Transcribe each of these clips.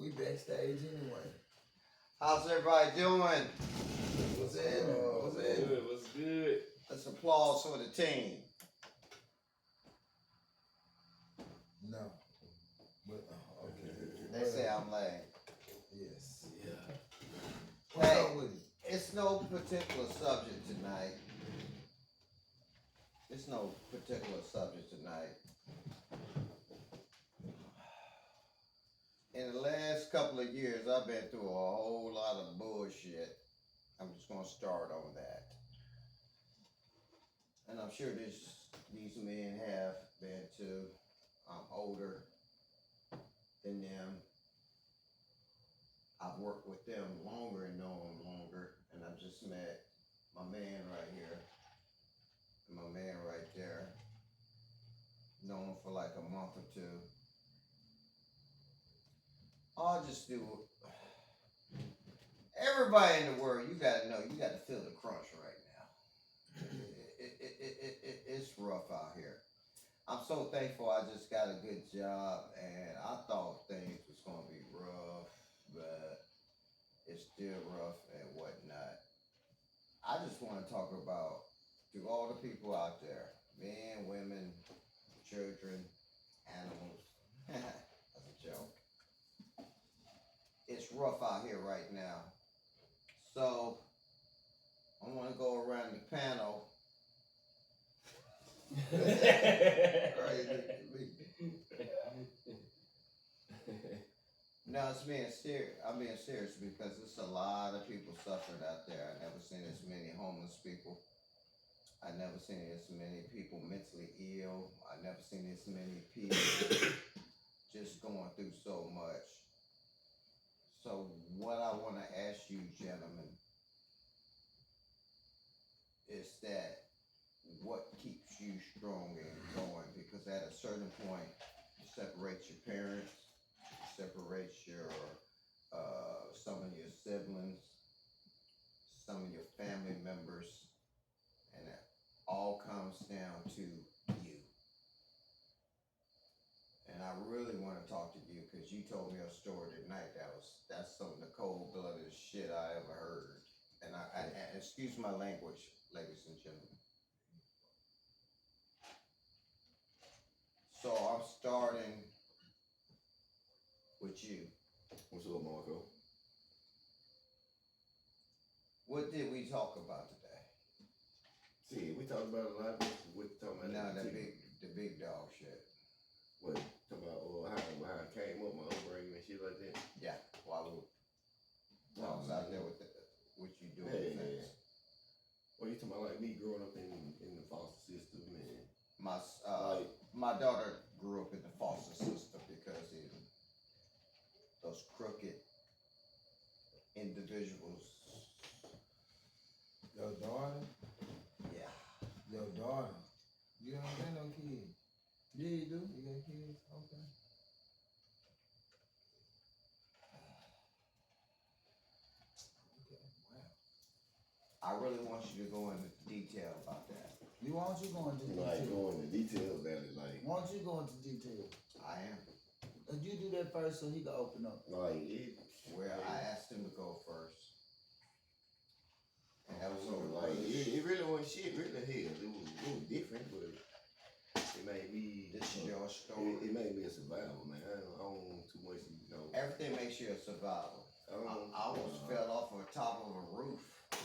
We backstage anyway. How's everybody doing? What's happening? What's happening? Good, what's good? Let's applause for the team. No. But okay. They say I'm lame. Yes. Yeah. What's Hey. up with it? It's no particular subject tonight. It's no particular subject tonight. In the last couple of years, I've been through a whole lot of bullshit. I'm just gonna start on that. And I'm sure these men have been too. I'm older than them. I've worked with them longer and know them longer. And I've just met my man right here and my man right there. Known them for like a month or two. I'll just do. Everybody in the world, you gotta know, you gotta feel the crunch right now. It's rough out here. I'm so thankful I just got a good job, and I thought things was gonna be rough, but it's still rough and whatnot. I just want to talk about to all the people out there, men, women, children, animals. That's a joke. It's rough out here right now. So I want to go around the panel. No, it's being serious. I'm being serious because there's a lot of people suffering out there. I never seen as many homeless people. I never seen as many people mentally ill. I never seen as many people just going through so much. So what I want to ask you, gentlemen, is that what keeps you strong and going? Because at a certain point, you separate your parents, you separate your some of your siblings, some of your family members, and it all comes down to you. And I really want to talk to you because you told me a story tonight that's some of the cold blooded shit I ever heard. And I excuse my language, ladies and gentlemen. So I'm starting with you. What's up, Marco? What did we talk about today? See, we talked about a lot. What talking about? No, the big dog shit. What talking about? How it came up, my upbringing and shit like that. Yeah, while I was out there with what you doing. Yeah. Well, you talking about like me growing up in the foster system and my daughter grew up in the foster system because of those crooked individuals. Your daughter? Yeah. Your daughter. You don't got no kids. Yeah, you do. You got kids? Okay. Okay. Wow. I really want you to go into detail about that. Why don't you go into detail? like going into details that it like. Why don't you go into detail? I am. You do that first so he can open up. Like it. Where I asked him to go first. And that was So like it really wasn't shit. Really hell, it was different, but it made me. This is your story. It made me a survivor, man. I don't want too much, you know. Everything makes you a survivor. I almost fell off the top of a roof.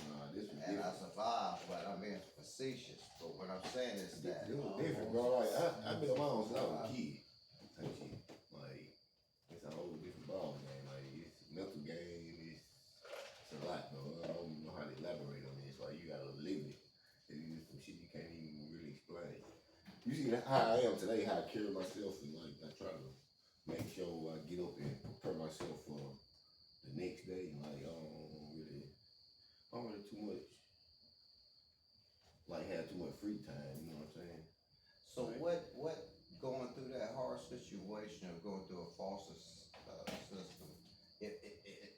Nah, this was and different. I survived, but I'm being facetious. But what I'm saying is that It was different, bro. Like I've been around since I was a kid. Type shit. Like it's a whole different ball game. Like it's a mental game. It's a lot, bro. I don't even know how to elaborate on this. Like you gotta live it. It's some shit you can't even really explain. You see how I am today, how I carry myself, and like I try to make sure I get up and prepare myself for the next day. Like I don't really too much. Like have too much free time. You know what I'm saying? So what going through that hard situation of going through a foster system?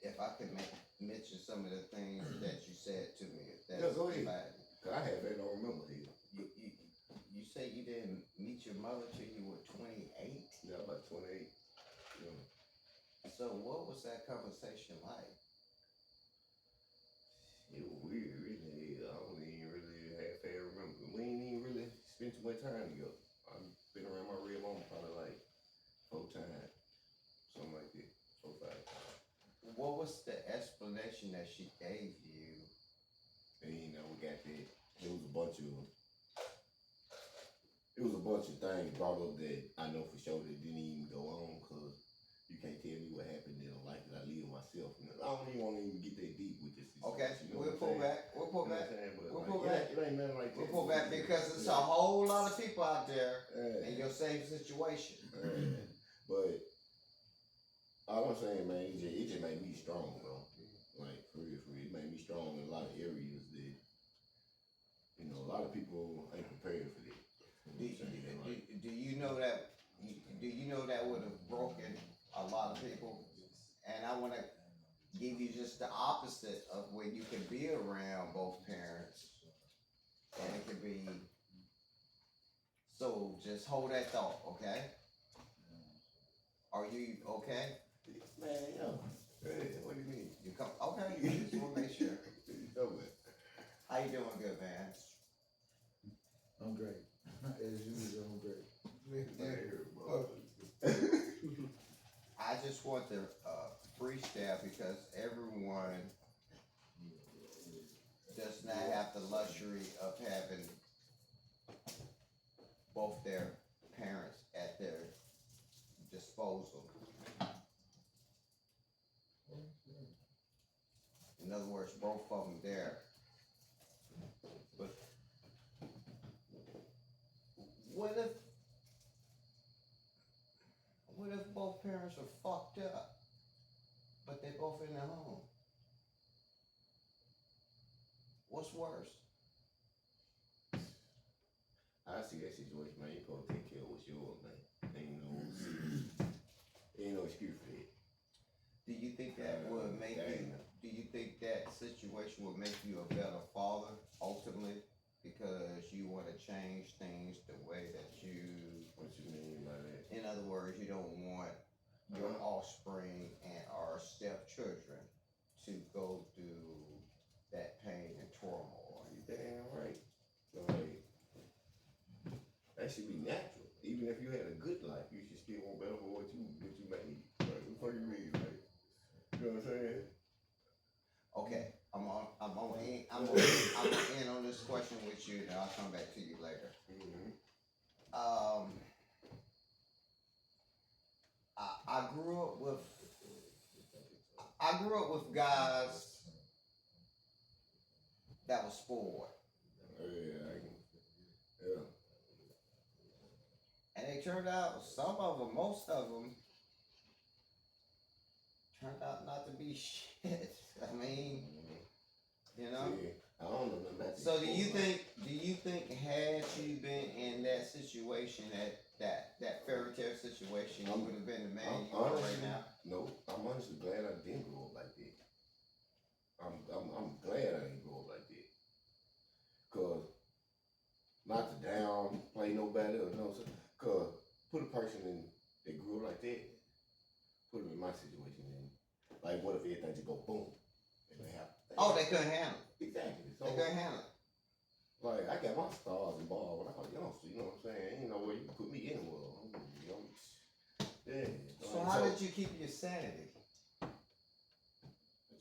If I could mention some of the things that you said to me, if that's Yeah, go ahead. bad. Cause I have that. I don't remember here. You say you didn't meet your mother till you were 28? Yeah, about 28. Yeah. so what was that conversation like? It was weird, really. I don't even really half remember. We ain't even really spent too much time together. I've been around my real mom probably like 4 times, something like that, 4 5 times. What was the explanation that she gave you? And we got that. It was a bunch of things brought up that I know for sure that didn't even go on because you can't tell me what happened in a life that I live myself. And I don't even want to even get that deep with this. Okay, You know we'll what I'm pull saying? back. We'll pull You know back. what I'm saying? But We'll like, pull back. It ain't nothing like that. We'll pull back because it's a whole lot of people out there in your same situation. But all I'm saying, man, it just made me strong, bro. Like, for real. It made me strong in a lot of areas that, a lot of people ain't prepared for that. Do you know that? Do you know that would have broken a lot of people? And I want to give you just the opposite of when you can be around both parents, and it can be. So just hold that thought, okay? Are you okay? Man, what do you mean? You come okay? I just want to make sure. Man. How you doing, good man? I'm great. As usual, I'm great. I just want to freestyle because everyone does not have the luxury of having both their parents at their disposal. In other words, both of them there. But what if both parents are fucked up, but they're both in their home? What's worse? I see that situation, man. You supposed to take care of what's yours, man. Ain't no excuse for that. Do you think that would make you? Do you think that situation would make you a better father ultimately? Because you want to change things the way that you. What you mean by that? In other words, you don't want your offspring and our stepchildren to go through that pain and turmoil. You damn right. Like, that should be natural. Even if you had a good life, you should still want better for what you made. Like, what the fuck you mean? Like, you know what I'm saying? Okay, I'm gonna end on this question with you, and I'll come back to you later. Mm-hmm. I grew up with guys that was spoiled. Yeah. And they turned out, some of them, most of them, turned out not to be shit. I mean, you know. See, I don't know nothing about So do you think had you been in that situation, that fairy tale situation, you would have been the man you are right now? No, I'm honestly glad I didn't grow up like that. I'm glad I didn't grow up like that. Cause not to downplay nobody or no, cause put a person in that grew up like that, put them in my situation, and like what if everything just go boom and they have. They couldn't handle it. Exactly. So, They couldn't handle it. like I got my stars and balls when I was young, so you know what I'm saying? Ain't no way you can put me anywhere. Yeah. So how did you keep your sanity? What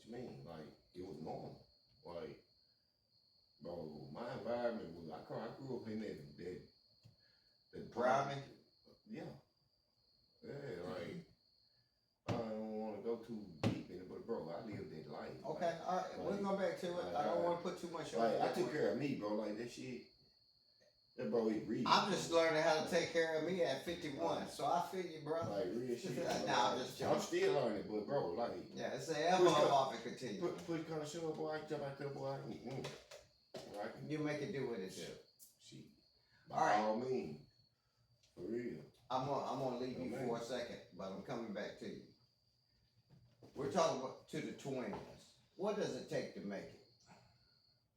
you mean? Like it was normal. Like, bro, my environment was I grew up in that Browning? Yeah. Yeah, like I don't want to go too deep in it, but bro, I lived that life. Okay, all right, we'll go back to it. I don't want to put too much on Like, it. I took care of me, bro. Like that shit. That bro, he real. I'm just learning how to take care of me at 51, so I feel you, bro. Like real shit. Nah, I'm just joking. I'm still learning, but bro, like. Yeah, it's an evolve off and continue. Push kind of show, boy. I can jump out there, boy. You make it do what it do. Shit. All right. By all means. For real. I'm gonna leave you for a second, but I'm coming back to you. We're talking about to the twins. What does it take to make it?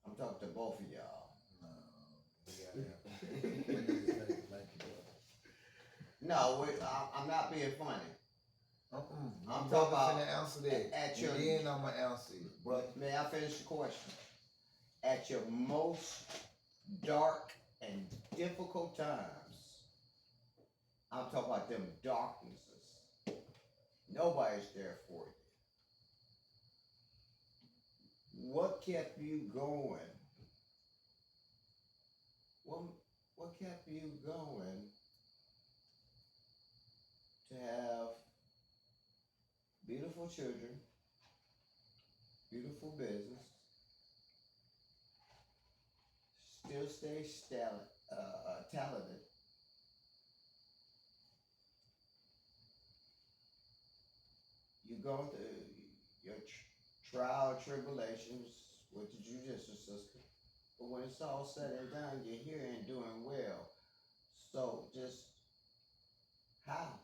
I'm talking to both of y'all. No, I'm not being funny. I'm talking about finna answer that. at your- and then I'ma answer it. But May I finish the question? At your most dark and difficult times, I'm talking about them darknesses. Nobody's there for you. What kept you going? What kept you going to have beautiful children, beautiful business, still stay talented, you're going through your trial tribulations with the judicial system, but when it's all said and done, you're here and doing well. So just how?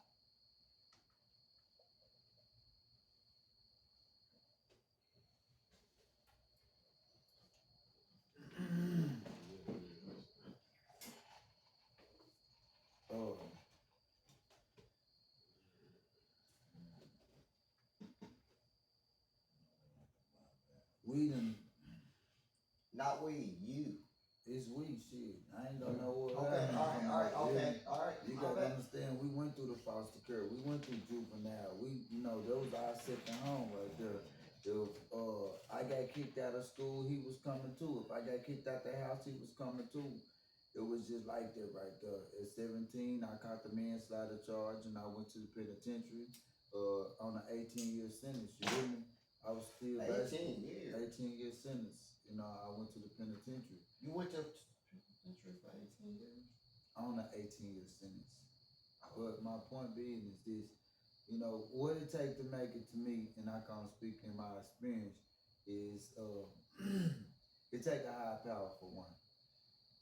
we done, Not we, you. it's we shit. I ain't gonna know what Okay, happened. all right. You gotta understand, we went through the foster care, we went through juvenile, that was our second home right there. If I got kicked out of school, he was coming too. If I got kicked out the house, he was coming too. It was just like that right there. At 17, I caught the manslaughter charge and I went to the penitentiary on an 18-year sentence. You hear me? I was still 18 years. 18-year sentence. I went to the penitentiary You went to penitentiary for 18 years? on an 18-year sentence. But my point being is this, what it takes to make it to me, and I can't speak in my experience, is it takes a higher power for one.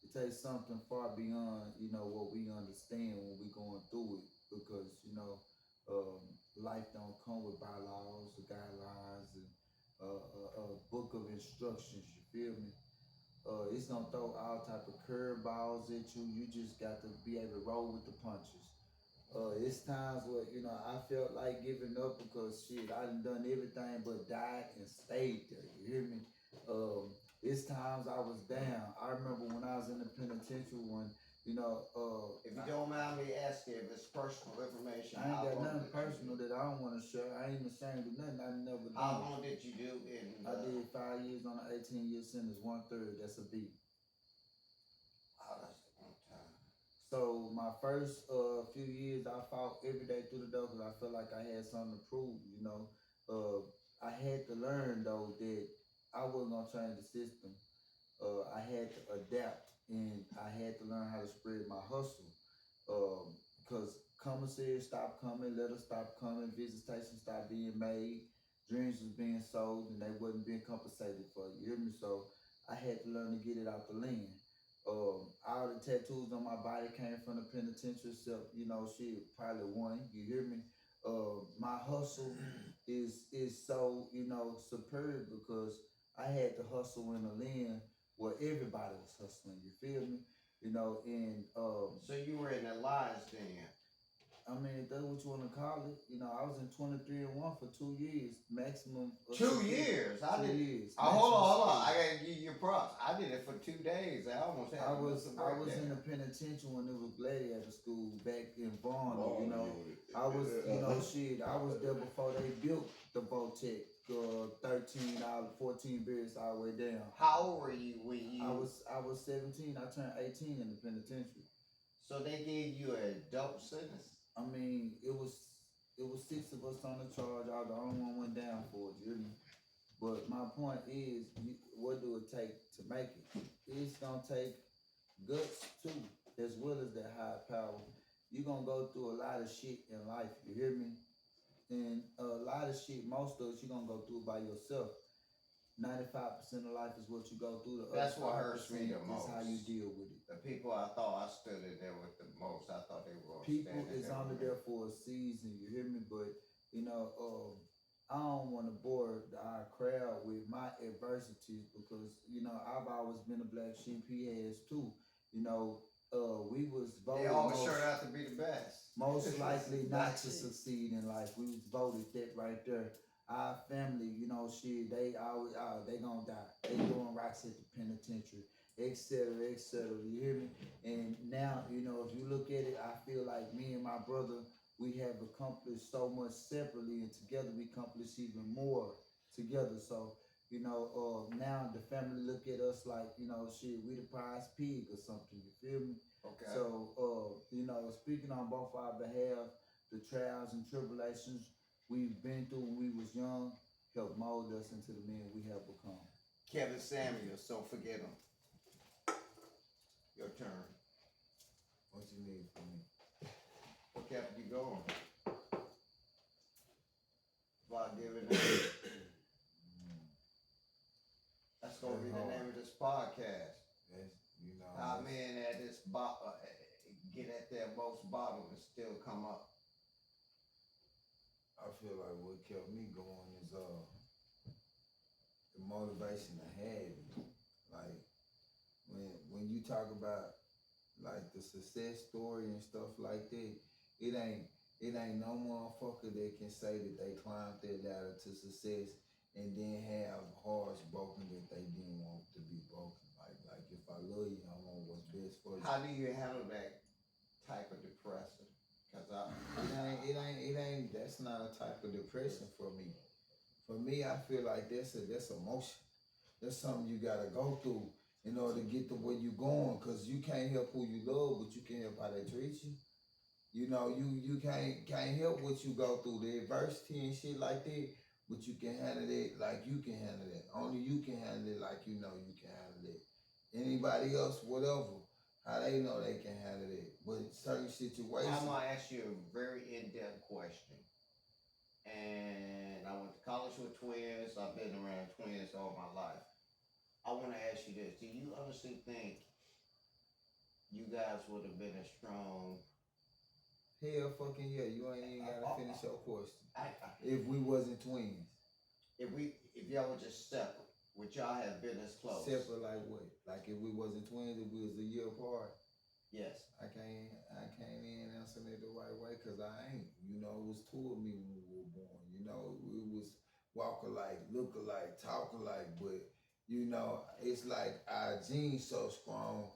It takes something far beyond, what we understand when we going through it, because, life don't come with bylaws or guidelines and a book of instructions, you feel me? It's gonna throw all type of curveballs at you. You just got to be able to roll with the punches. It's times where, I felt like giving up because shit, I done everything but died and stayed there. You hear me? It's times I was down. I remember when I was in the penitentiary when, if you don't mind me asking if it's personal information. I ain't got nothing personal that I don't want to share. I ain't ashamed of nothing. I never done. How long did you do in? I did 5 years on an 18-year sentence, 1/3. That's a B. Oh, that's a long time. So my first few years, I fought every day through the door because I felt like I had something to prove. I had to learn though that I wasn't gonna change the system. I had to adapt and I had to learn how to spread my hustle. Because commissaries stopped coming, letters stopped coming, visitations stopped being made, dreams was being sold, and they wasn't being compensated for it. You hear me? So I had to learn to get it out the land. All the tattoos on my body came from the penitentiary, except probably one. You hear me? My hustle is so superb because I had to hustle in a land where everybody was hustling. You feel me? So you were in the lines then. I mean, if that's what you want to call it. I was in 23-1 for 2 years, maximum. 2 years. I did. 2 years. Hold on. I gotta give you your props. I did it for 2 days. I almost had. I was in the penitentiary when it was gladiator school back in Varna. I was I was there before they built the Votech. 13 out of 14 beers all the way down. How old were you when you? I was 17. I turned 18 in the penitentiary. So they gave you an adult sentence. I mean, it was 6 of us on the charge. I was the only one went down for it. You hear me? But my point is, what do it take to make it? It's gonna take guts too, as well as that high power. You're gonna go through a lot of shit in life. You hear me? And a lot of shit, most of it, you're gonna go through by yourself. 95% of life is what you go through. That's what hurts me the most. That's how you deal with it. The people I thought I stood in there with the most, I thought they were. People is only there for a season. You hear me? But I don't want to bore our crowd with my adversities because I've always been a black sheep. He has too. we was They voted always most, turn out to be the best. most likely not to That's it. succeed in life. We was voted that right there. Our family, you know, shit, they always, they gonna die. They doing rocks at the penitentiary, etc., etc. You hear me? And now, you know, if you look at it, I feel like me and my brother, we have accomplished so much separately, and together we accomplished even more together. So, you know, now the family look at us like, you know, shit, we the prize pig or something. You feel me? Okay. So, you know, speaking on both our behalf, the trials and tribulations we've been through when we was young helped mold us into the men we have become. Kevin Samuels, don't forget him. Your turn. What you need from me? What kept you going? About giving it. That's gonna be the name of this podcast. That's, you know, How men at this get at their most bottom and still come up. I feel like what kept me going is the motivation I had. Like when you talk about like the success story and stuff like that, it ain't no motherfucker that can say that they climbed that ladder to success and then have hearts broken that they didn't want to be broken. Like if I love you, I want what's best for you. How do you handle that type of depression? Cause It ain't. That's not a type of depression for me. For me, I feel like that's emotion. That's something you gotta go through in order to get to where you going. Cause you can't help who you love, but you can help how they treat you. You know, you can't help what you go through, the adversity and shit like that. But you can handle it like you can handle it. Only you can handle it like you know you can handle it. Anybody else, whatever, how they know they can handle it. But certain situations. I'm gonna ask you a very in-depth question. And I went to college with twins. I've been around twins all my life. I want to ask you this: do you honestly think you guys would have been as strong? Hell fucking yeah, you ain't even gotta finish your question. If we wasn't twins. If y'all were just separate, would y'all have been as close? Separate like what? Like if we wasn't twins, if we was a year apart. Yes. I can't even answer it the right way because I ain't. You know, it was two of me when we were born. You know, we was walk alike, look alike, talk alike, but you know, it's like our genes so strong.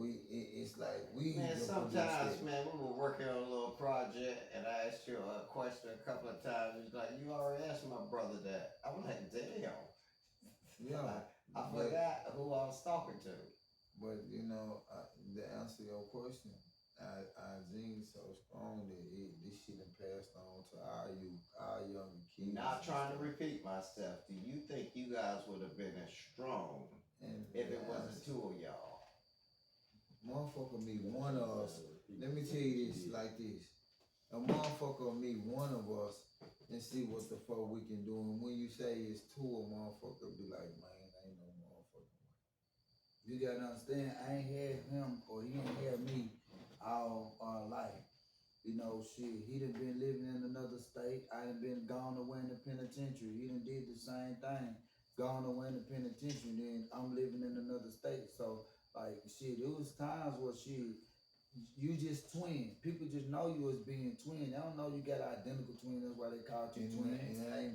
It's like we. Man, sometimes, man, we were working on a little project, and I asked you a question a couple of times. He's like, "You already asked my brother that." I was like, "Damn." Yeah. I forgot who I was talking to. But you know, to answer your question, our genes so strong that this shit done passed on to our younger kids. Not trying to repeat myself. Do you think you guys would have been as strong if it wasn't two of y'all? Motherfucker meet one of us. Let me tell you this like this. A motherfucker meet one of us and see what the fuck we can do. And when you say it's two, a motherfucker be like, man, ain't no motherfucker. You gotta understand, I ain't had him or he ain't had me all our life. You know, shit, he done been living in another state. I done been gone away in the penitentiary. He done did the same thing. Gone away in the penitentiary, then I'm living in another state. So, like, shit, it was times where shit, you just twin. People just know you as being twin. They don't know you got identical twin. That's why they call you twin.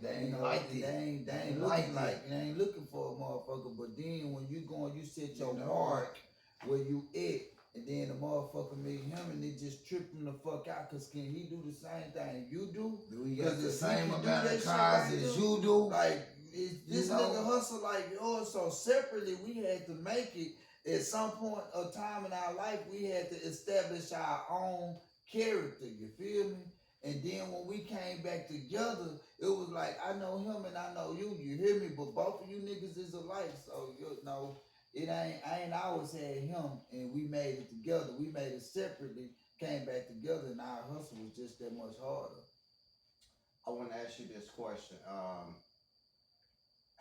They ain't like it. They ain't looking like, they ain't looking for a motherfucker. But then when you going, you set your mark where you at. And then the motherfucker meet him and they just trip him the fuck out. Cause can he do the same thing you do? Do he got the same amount of cars as you do? Like, this nigga hustle like yours. So separately, we had to make it. At some point of time in our life, we had to establish our own character. You feel me? And then when we came back together, it was like, I know him and I know you. You hear me? But both of you niggas is alike. So, you know, I ain't always had him and we made it together. We made it separately, came back together, and our hustle was just that much harder. I want to ask you this question. I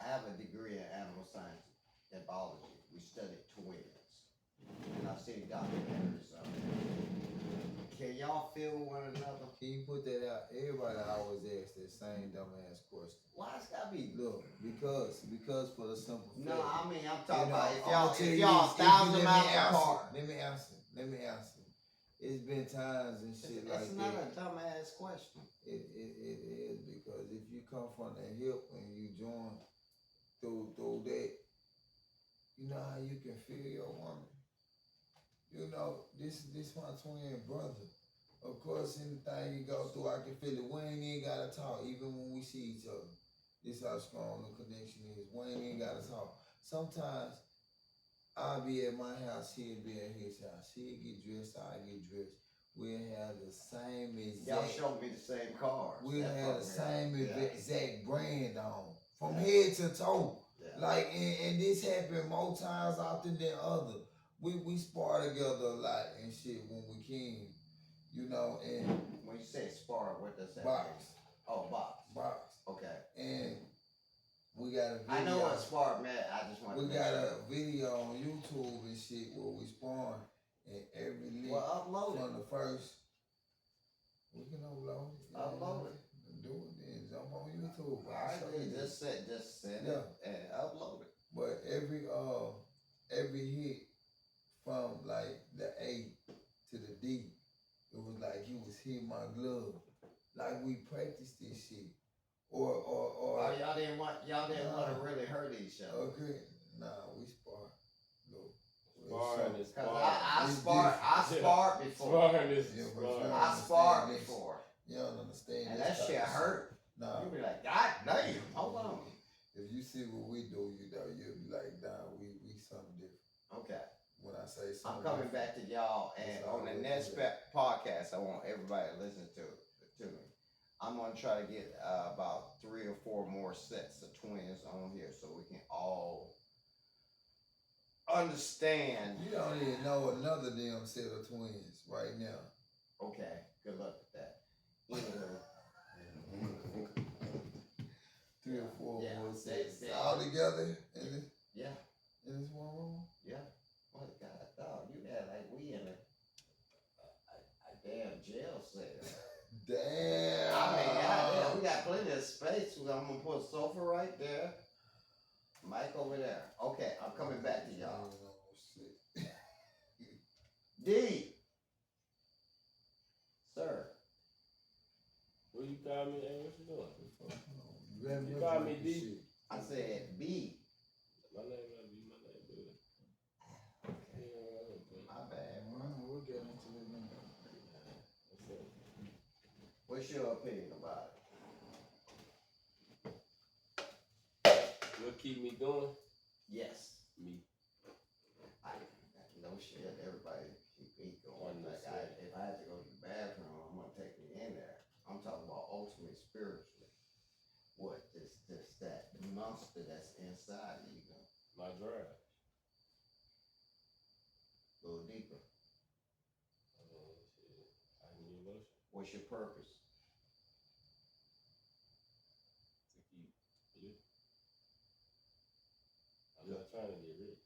have a degree in animal science and biology. We studied twins. And I've seen documentaries of it. Can y'all feel one another? Can you put that out? Everybody always asks that same dumbass question. Why it's gotta be? Look, because for the simple fact. No, I mean I'm talking about if y'all 1,000 miles apart. Let me answer. Let me answer. It's been times and shit like It's that. not a dumbass question. It is because if you come from the hip and you join through that, you know how you can feel your woman. You know, this my twin brother. Of course, anything you go through, I can feel it. We ain't even gotta talk, even when we see each other. This how strong the connection is. We ain't even gotta talk. Sometimes I'll be at my house, he'll be at his house. He'll get dressed, I'll get dressed. We'll have the same Y'all exact. show me the same cars. We'll That have the fucking same yeah. exact brand on, from head to toe. Yeah. Like, and this happened more times often than other. We spar together a lot and shit when we can, you know, and When you say spar, what does that box, mean? Oh, box. Okay. and we got a video. I know what spar meant. I just want to We make got sure. a video on YouTube and shit where we sparring, and every lick Well, upload from it. the first. We can upload it. Upload it. Do it then. Jump on YouTube. All right, then just send Yeah. it and upload it. But every hit from like the A to the D, it was like he was hitting my glove. Like we practiced this shit. Or Oh, y'all didn't want to really hurt each other. okay. Nah, we spar. No. Sparring is Cause sparring. I sparred before. Sparring is Yeah, but sparring. I sparred before, You don't understand and this that type shit of hurt. Nah. You be like, God damn, hold on. If you see what we do, you'll be like, nah, we something different. Okay. When I say I'm something coming different, back to y'all, and That's all on the we next do. podcast, I want everybody to listen to me. I'm gonna try to get about 3 or 4 more sets of twins on here, so we can all understand. you don't even know another damn set of twins right now. Okay, good luck with that. Anyway, 3 or 4 Yeah, more sets they- all together in yeah, this one room. yeah. What God, dog, you act like we in a damn jail cell. Damn. I mean, goddamn, we got plenty of space. I'm gonna put a sofa right there. Mike over there. Okay, I'm coming back to y'all. Oh, shit. D. Sir. What you call me? Hey, what you doing? Grab You your call drink me and D? shit. I said B. My name might be my name, dude. Yeah, My bad, bro. We'll get into it now. what's up? What's your opinion about What keep me going? it? Yes. Me. No shit. Everybody keep me going. Like if I had to go to the bathroom, I'm gonna take me in there. I'm talking about ultimately spiritually. What that monster that's inside of you go My drive. a little deeper. Shit. I can be emotional What's your purpose? to keep living. I'm not trying to get rich.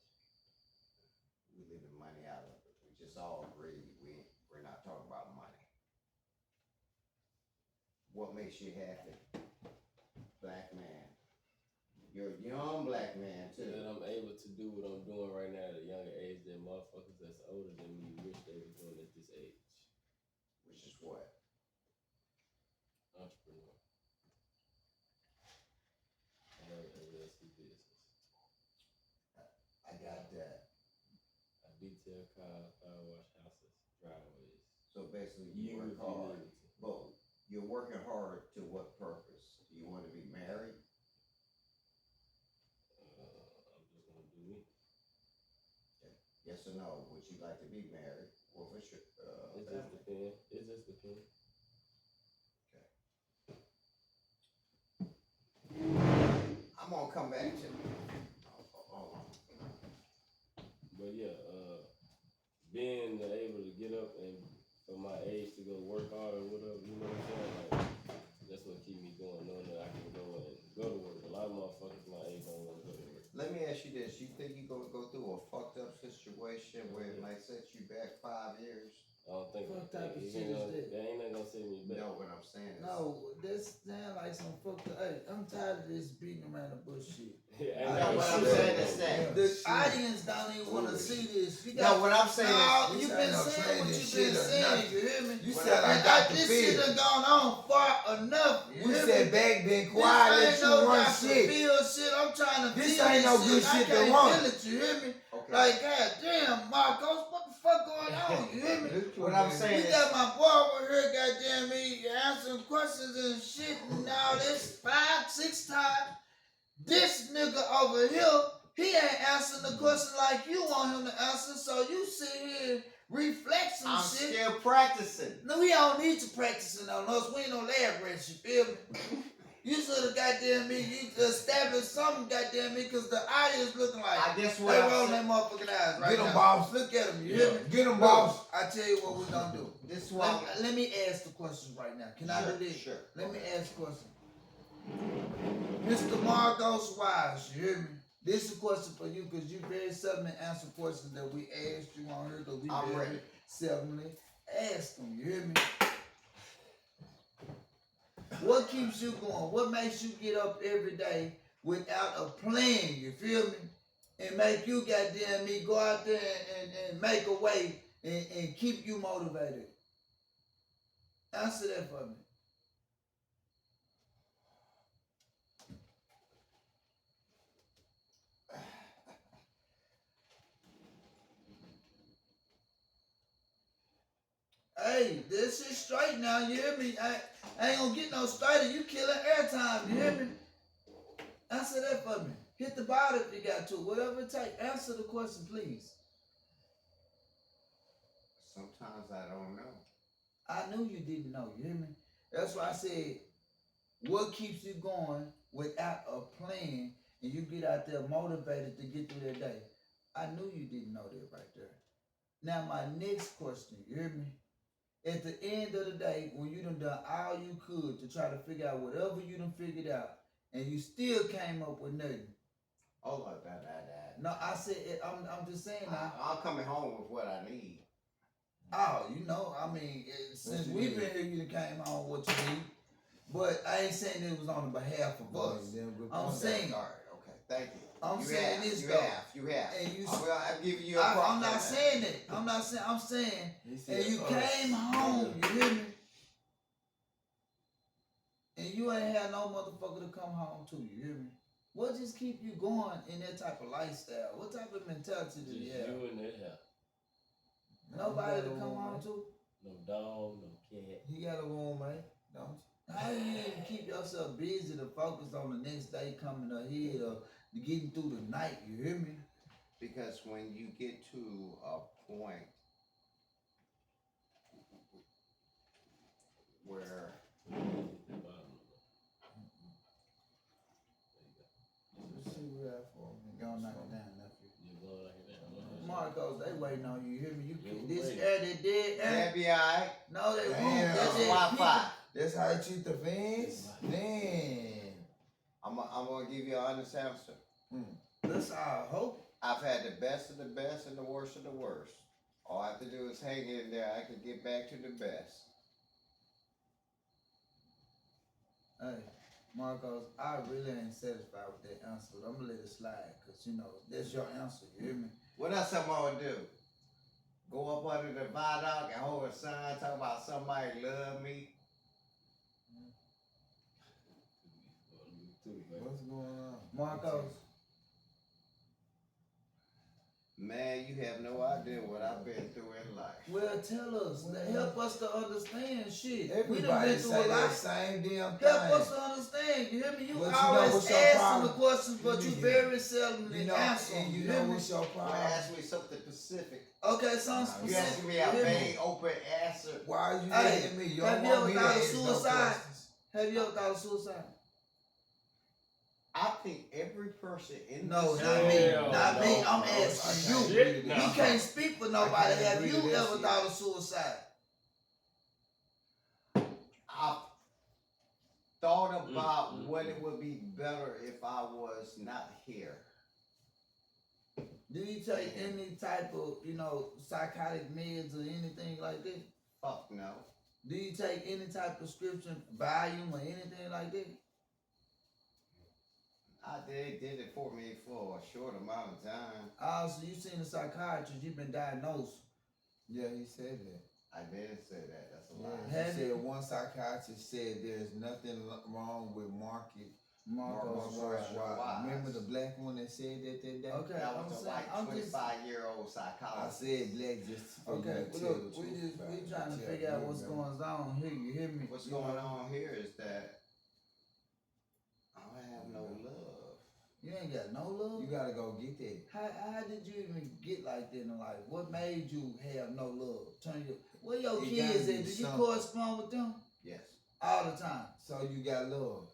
We leaving money out of it. We just all agree we're not talking about money. What makes you happy? Black man. You're a young black man So that too. I'm able to do what I'm doing right now at a younger age than motherfuckers that's older than me wish they was doing at this age. Which is what? Entrepreneur. I have an LLC business. I got that. I detail cars, power wash houses, driveways. So basically You you if work you hard. need to. But you're working hard to what purpose? Do you want to be married? I'm just gonna do me. Yes or no? Would you like to be married? Well, what's your It just family? depends. It just depends. I'm gonna come back to you. Hold on. But yeah, being able to get up and for my age to go work hard or whatever, you know what I'm saying? Like, that's what keep me going, knowing that I can go to work. A lot of motherfuckers my age don't want to go to work. Let me ask you this. You think you're gonna go through a fucked up situation where it might set you back 5 years? I don't think What type of it shit ain't is gonna, that? that ain't nothing gonna set me You back. know what I'm saying? No, this sound like some fucked up. Hey, I'm tired of this beating around the bush shit. Yeah, know what I'm saying is that The audience don't even want to see this. You got No, what I'm saying no, is, you this been ain't no saying what training you shit been or saying. nothing. You hear me? You What sound I- like Dr. This shit Phil. done gone on far enough. You hear said me? back then This quiet, ain't let you no run Dr. shit. Phil shit. I'm trying to This feel ain't no this good shit. shit I to can't run. feel it. You hear me? okay. Like, god damn, Marcos, what the fuck going on? You hear me? What I'm saying You is, got my boy over here, goddamn me, answering questions and shit and all this 5, 6 times. This nigga over here, he ain't answering the question like you want him to answer, so you sit here and reflect some I'm shit. still practicing. No, we don't need to practicing on us. We ain't no lab rats, you feel me? You should have goddamn me, you established something, goddamn me, because the audience looking like I guess they what I'm rolling saying. their motherfucking eyes right Get 'em, now. boss. Look at them, you hear me? Get 'em, Look, boss. I tell you what we gonna do. This is why. Let me ask the questions right now. Can I do this? Sure. Let me ask the question. Mr. Marcos Wise, you hear me? This is a question for you because you very seldomly answer questions that we asked you on here because we I'm very ready. seldomly ask them. You hear me? What keeps you going? What makes you get up every day without a plan? You feel me? And make you goddamn me go out there and make a way and keep you motivated. Answer that for me. Hey, this is straight now, you hear me? I ain't gonna get no straighter. You killing airtime, you hear me? Answer that for me. Hit the bottom if you got to. Whatever it takes. Answer the question, please. Sometimes I don't know. I knew you didn't know, you hear me? That's why I said, what keeps you going without a plan and you get out there motivated to get through that day? I knew you didn't know that right there. Now my next question, you hear me? At the end of the day, when you done all you could to try to figure out whatever you done figured out, and you still came up with nothing. Oh, like that. No, I said, I'm just saying now. I'm coming home with what I need. Oh, you know, I mean, since you we've need? been here, you done came on what you need. But I ain't saying it was on behalf of us. I'm saying, All right, okay, thank you. I'm You saying have, this you though. have, you have. And you, I'm giving you a I'm problem. not saying that. I'm saying, and you came home, you hear me? And you ain't had no motherfucker to come home to, you hear me? What just keep you going in that type of lifestyle? What type of mentality do Just you have? you in that house. Nobody to come home to? No dog, no cat. He got a room, man. Don't you? How do you even keep yourself busy to focus on the next day coming ahead or getting through the night, you hear me? Because when you get to a point where Let's see what that for. Go knock it down, nephew. You go like that. Marcos, they waiting on you, you hear me? You Yeah, we this waiting. air, that dead air. that'd be alright. No, they won't. Damn. That's it. Wi-Fi. That's how you treat the fans? Man. I'm gonna give you an honest answer. That's our hope. I've had the best of the best and the worst of the worst. All I have to do is hang in there. I can get back to the best. Hey, Marcos, I really ain't satisfied with that answer, but I'm gonna let it slide, cause you know, that's your answer, you hear me? What else I'm gonna do? Go up under the viaduct and hold a sign talking about somebody love me? What's going on? Marcos, Man, you have no idea what I've been through in life. well, tell us, help us to understand shit. We done Everybody been through say a that lot. same damn Help us thing. to understand, you hear me? You But you know always what's your asking problem? the questions, but you You very seldomly You know, answer them, and you you know hear me? what's your You problem? ask me something specific. Okay, something You specific. asking me a you hear me? vague, open answer. Why are you Hey, letting me? You have don't you want ever me to thought of ask no suicide? questions. Have you ever thought of suicide? I think every person in No, this not world- me. Hell Not no, me. I'm no. asking you. Shit, You no. can't speak for nobody. can't Have agree you to that ever shit. thought of suicide? I thought about what it would be better if I was not here. Do you take any type of, psychotic meds or anything like that? Fuck no. Do you take any type of prescription volume or anything like that? They did it for me for a short amount of time. So you seen a psychiatrist, you've been diagnosed. Yeah, he said that. I did say that. That's a Yeah, lie. he Have said you- one psychiatrist said there's nothing wrong with Marcus Marcos Marcos Wise. Wise. Remember the black one that said that day? Okay, That I'm was a saying, white I'm just 25-year-old I psychologist. said black just for okay. you to Well, tell look, the truth we about it. trying to Tell figure out me, what's remember? going on here. You hear me? What's You going know? on here is that I don't have no love. You ain't got no love. You gotta go get that. How did you even get like that in life? What made you have no love? Where your It kids gotta at? be Do you something. correspond with them Yes. all the time? So you got love.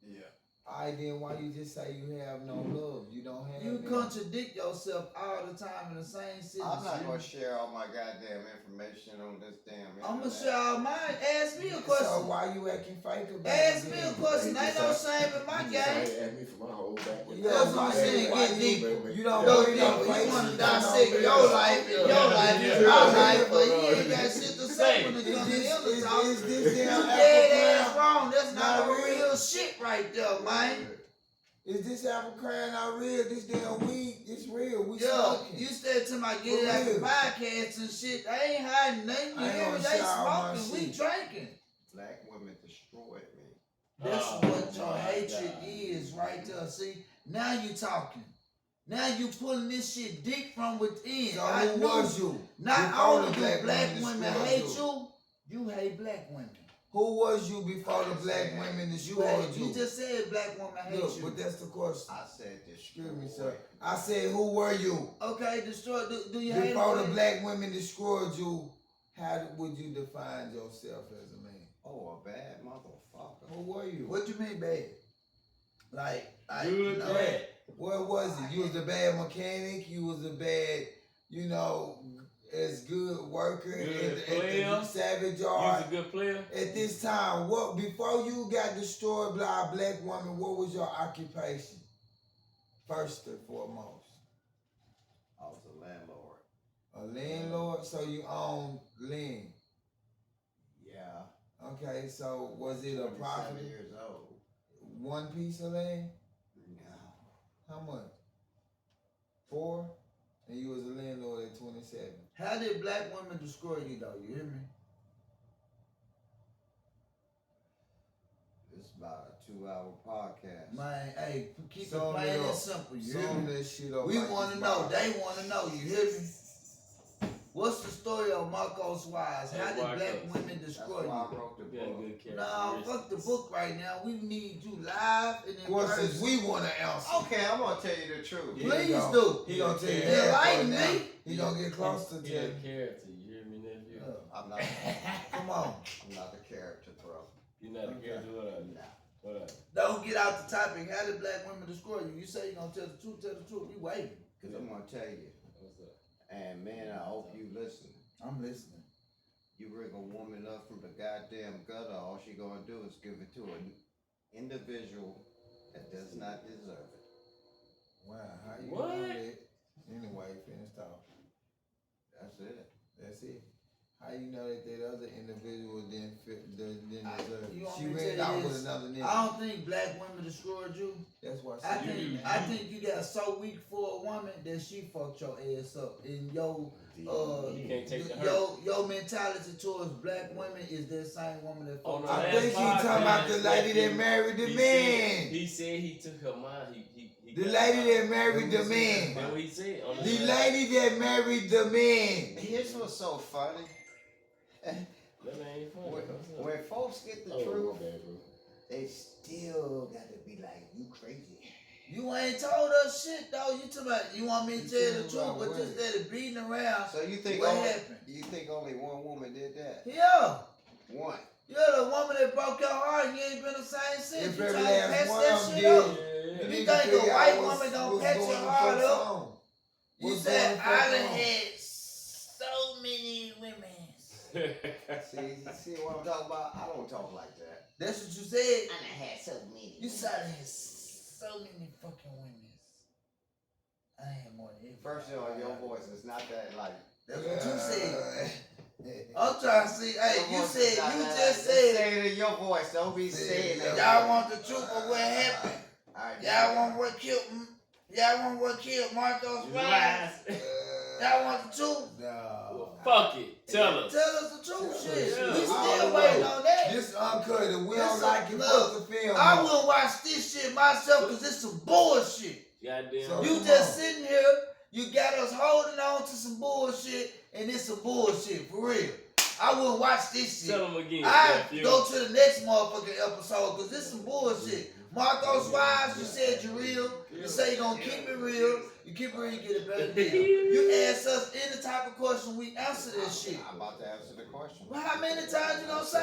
Yeah. Alright, then why you just say you have no love? You don't have You none. contradict yourself all the time in the same sentence. I'm not gonna share all my goddamn information on this damn internet. I'm gonna share all mine. Ask me a So question. why you acting fake about Ask it? me a then? question. Ain't no shame in my You just game. ain't asked me for my whole back. Yeah, That's what I'm why saying, you- get why you- deeper. You don't Go put deeper. no You face want to in dissect no your face. life and your Yeah, life yeah, and yeah. my life, but Yeah. you ain't got shit to say when it Is comes to this- him to is- talk. is this You damn dead ass Apple wrong. That's Not not no real. real shit right there, man. Is this apple crying not real? This damn weed, it's real. We Yeah, smoking. you said to my get For it out the real. podcast and shit. They ain't hiding nothing. You I ain't hear me? gonna They shout my smoking. We shit. drinking. Black women destroyed me. That's Oh, what your my hatred God. is right there. See, now you talking. Now you pulling this shit deep from within. So I who know was you? not Before only the do black black women women destroyed hate you. you hate black women. Who was you before the black said- women You destroyed you? you just said black women hate Look, you. but that's the question. I said destroyed. Excuse me, sir. I said, who were you? Okay, destroy. Do you hate Before the them? black women destroyed you, how would you define yourself as a man? Oh, a bad motherfucker. Who were you? What you mean bad? Like Good, you know, bad. What was it? You was a bad mechanic. You was a bad, as good worker Good at the player. Savage You Yard. was a good player. At this time, what before you got destroyed by a black woman, what was your occupation? First and foremost, I was a landlord. a landlord. So you own land. Yeah. Okay, so was it a 27 profit? years old. One piece of land? No. How much? 4? And you was a landlord at 27. how did black women destroy you though? You hear me? This is about a 2-hour podcast. Man, hey, keep Sum it it plain up. and simple. You hear Sum me? that shit up. We like want to it's know. about- They want to know. You hear me? What's the story of Marcos Wise? How Hey, did black Marcos. women That's destroy why I you? wrote the You got a book. good character. Nah, fuck the book right now. We need you live and in Questions person. we want to answer. Okay, I'm gonna tell you the truth. Here Please you go. do. He gonna tell you Yeah. that Enlighten right now. me. He gonna get close to He tell a you. character. You hear me, nephew? I'm not. Come on. I'm not the character, bro. You not a Okay. character. What are you? Nah. What are you? Don't get out the topic. How did black women destroy you? You say you're gonna tell the truth. Tell the truth. We waiting. Cause I'm gonna tell you. What's up? And man, I hope you listen. I'm listening. You rig a woman up from the goddamn gutter, all she gonna do is give it to an individual that does not deserve it. Wow, how you What? know that? Anyway, finish talking. That's it. That's it. How you know that other individual didn't deserve You it? want She me to ran tell you out with this? another nigga. I don't think black women destroyed you. That's why I I said think you got so weak for a woman that she fucked your ass up. And your You can't take the hurt. your mentality towards black women is that same woman that On fucked the I your last think he talking about the podcast, lady that nephew, married the he man. said- He said he took her mind. He The got lady her that mind. married the That's man. what he said. On The last- lady that married the man. Here's what's so funny. That ain't funny. When, What's up? when folks get the Oh, truth, my bad, bro. they still gotta be like, you crazy. You ain't told us shit though. You talking about you want me to You tell the talking truth, about but what? just let it beating around. So you think What only, happened? you think only one woman did that? Yeah. One. You're the woman that broke your heart and you ain't been the same since. If You every trying to last patch one that of them shit did, up. Yeah, You need think to a figure white out woman gonna what's patch going your the heart fuck up? on. You What's said going the I fuck done on? had so many women. See what I'm talking about? I don't talk like that. That's what you said. I done had so many. You said I had so many fucking women. I ain't more than First of all, your voice is not that like. That's what you said. I'm trying to see. Hey, Your you voice is said not you that- just say said it in your voice. Don't be saying that. y'all want the truth of what happened. All right, Y'all want what killed? Y'all want what killed Marcos Rise? Y'all want the truth? Well, fuck it. Tell us. Tell us the truth, shit. Yeah. We I still don't waiting know. on that. This uncut and we This don't like it. look, Fuck the film. I up. will watch this shit myself because it's some bullshit. Goddamn. So- You come just on. sitting here, you got us holding on to some bullshit, and it's some bullshit, for real. I wouldn't watch this shit. Tell them again. I nephew. go to the next motherfucking episode because this some bullshit. Marcos Wise, you said you're real. You say you're gonna keep it real. You keep it real, you get a better deal. You ask us any type of question, we answer this shit. I'm about to answer the question. Well, how many times you gonna say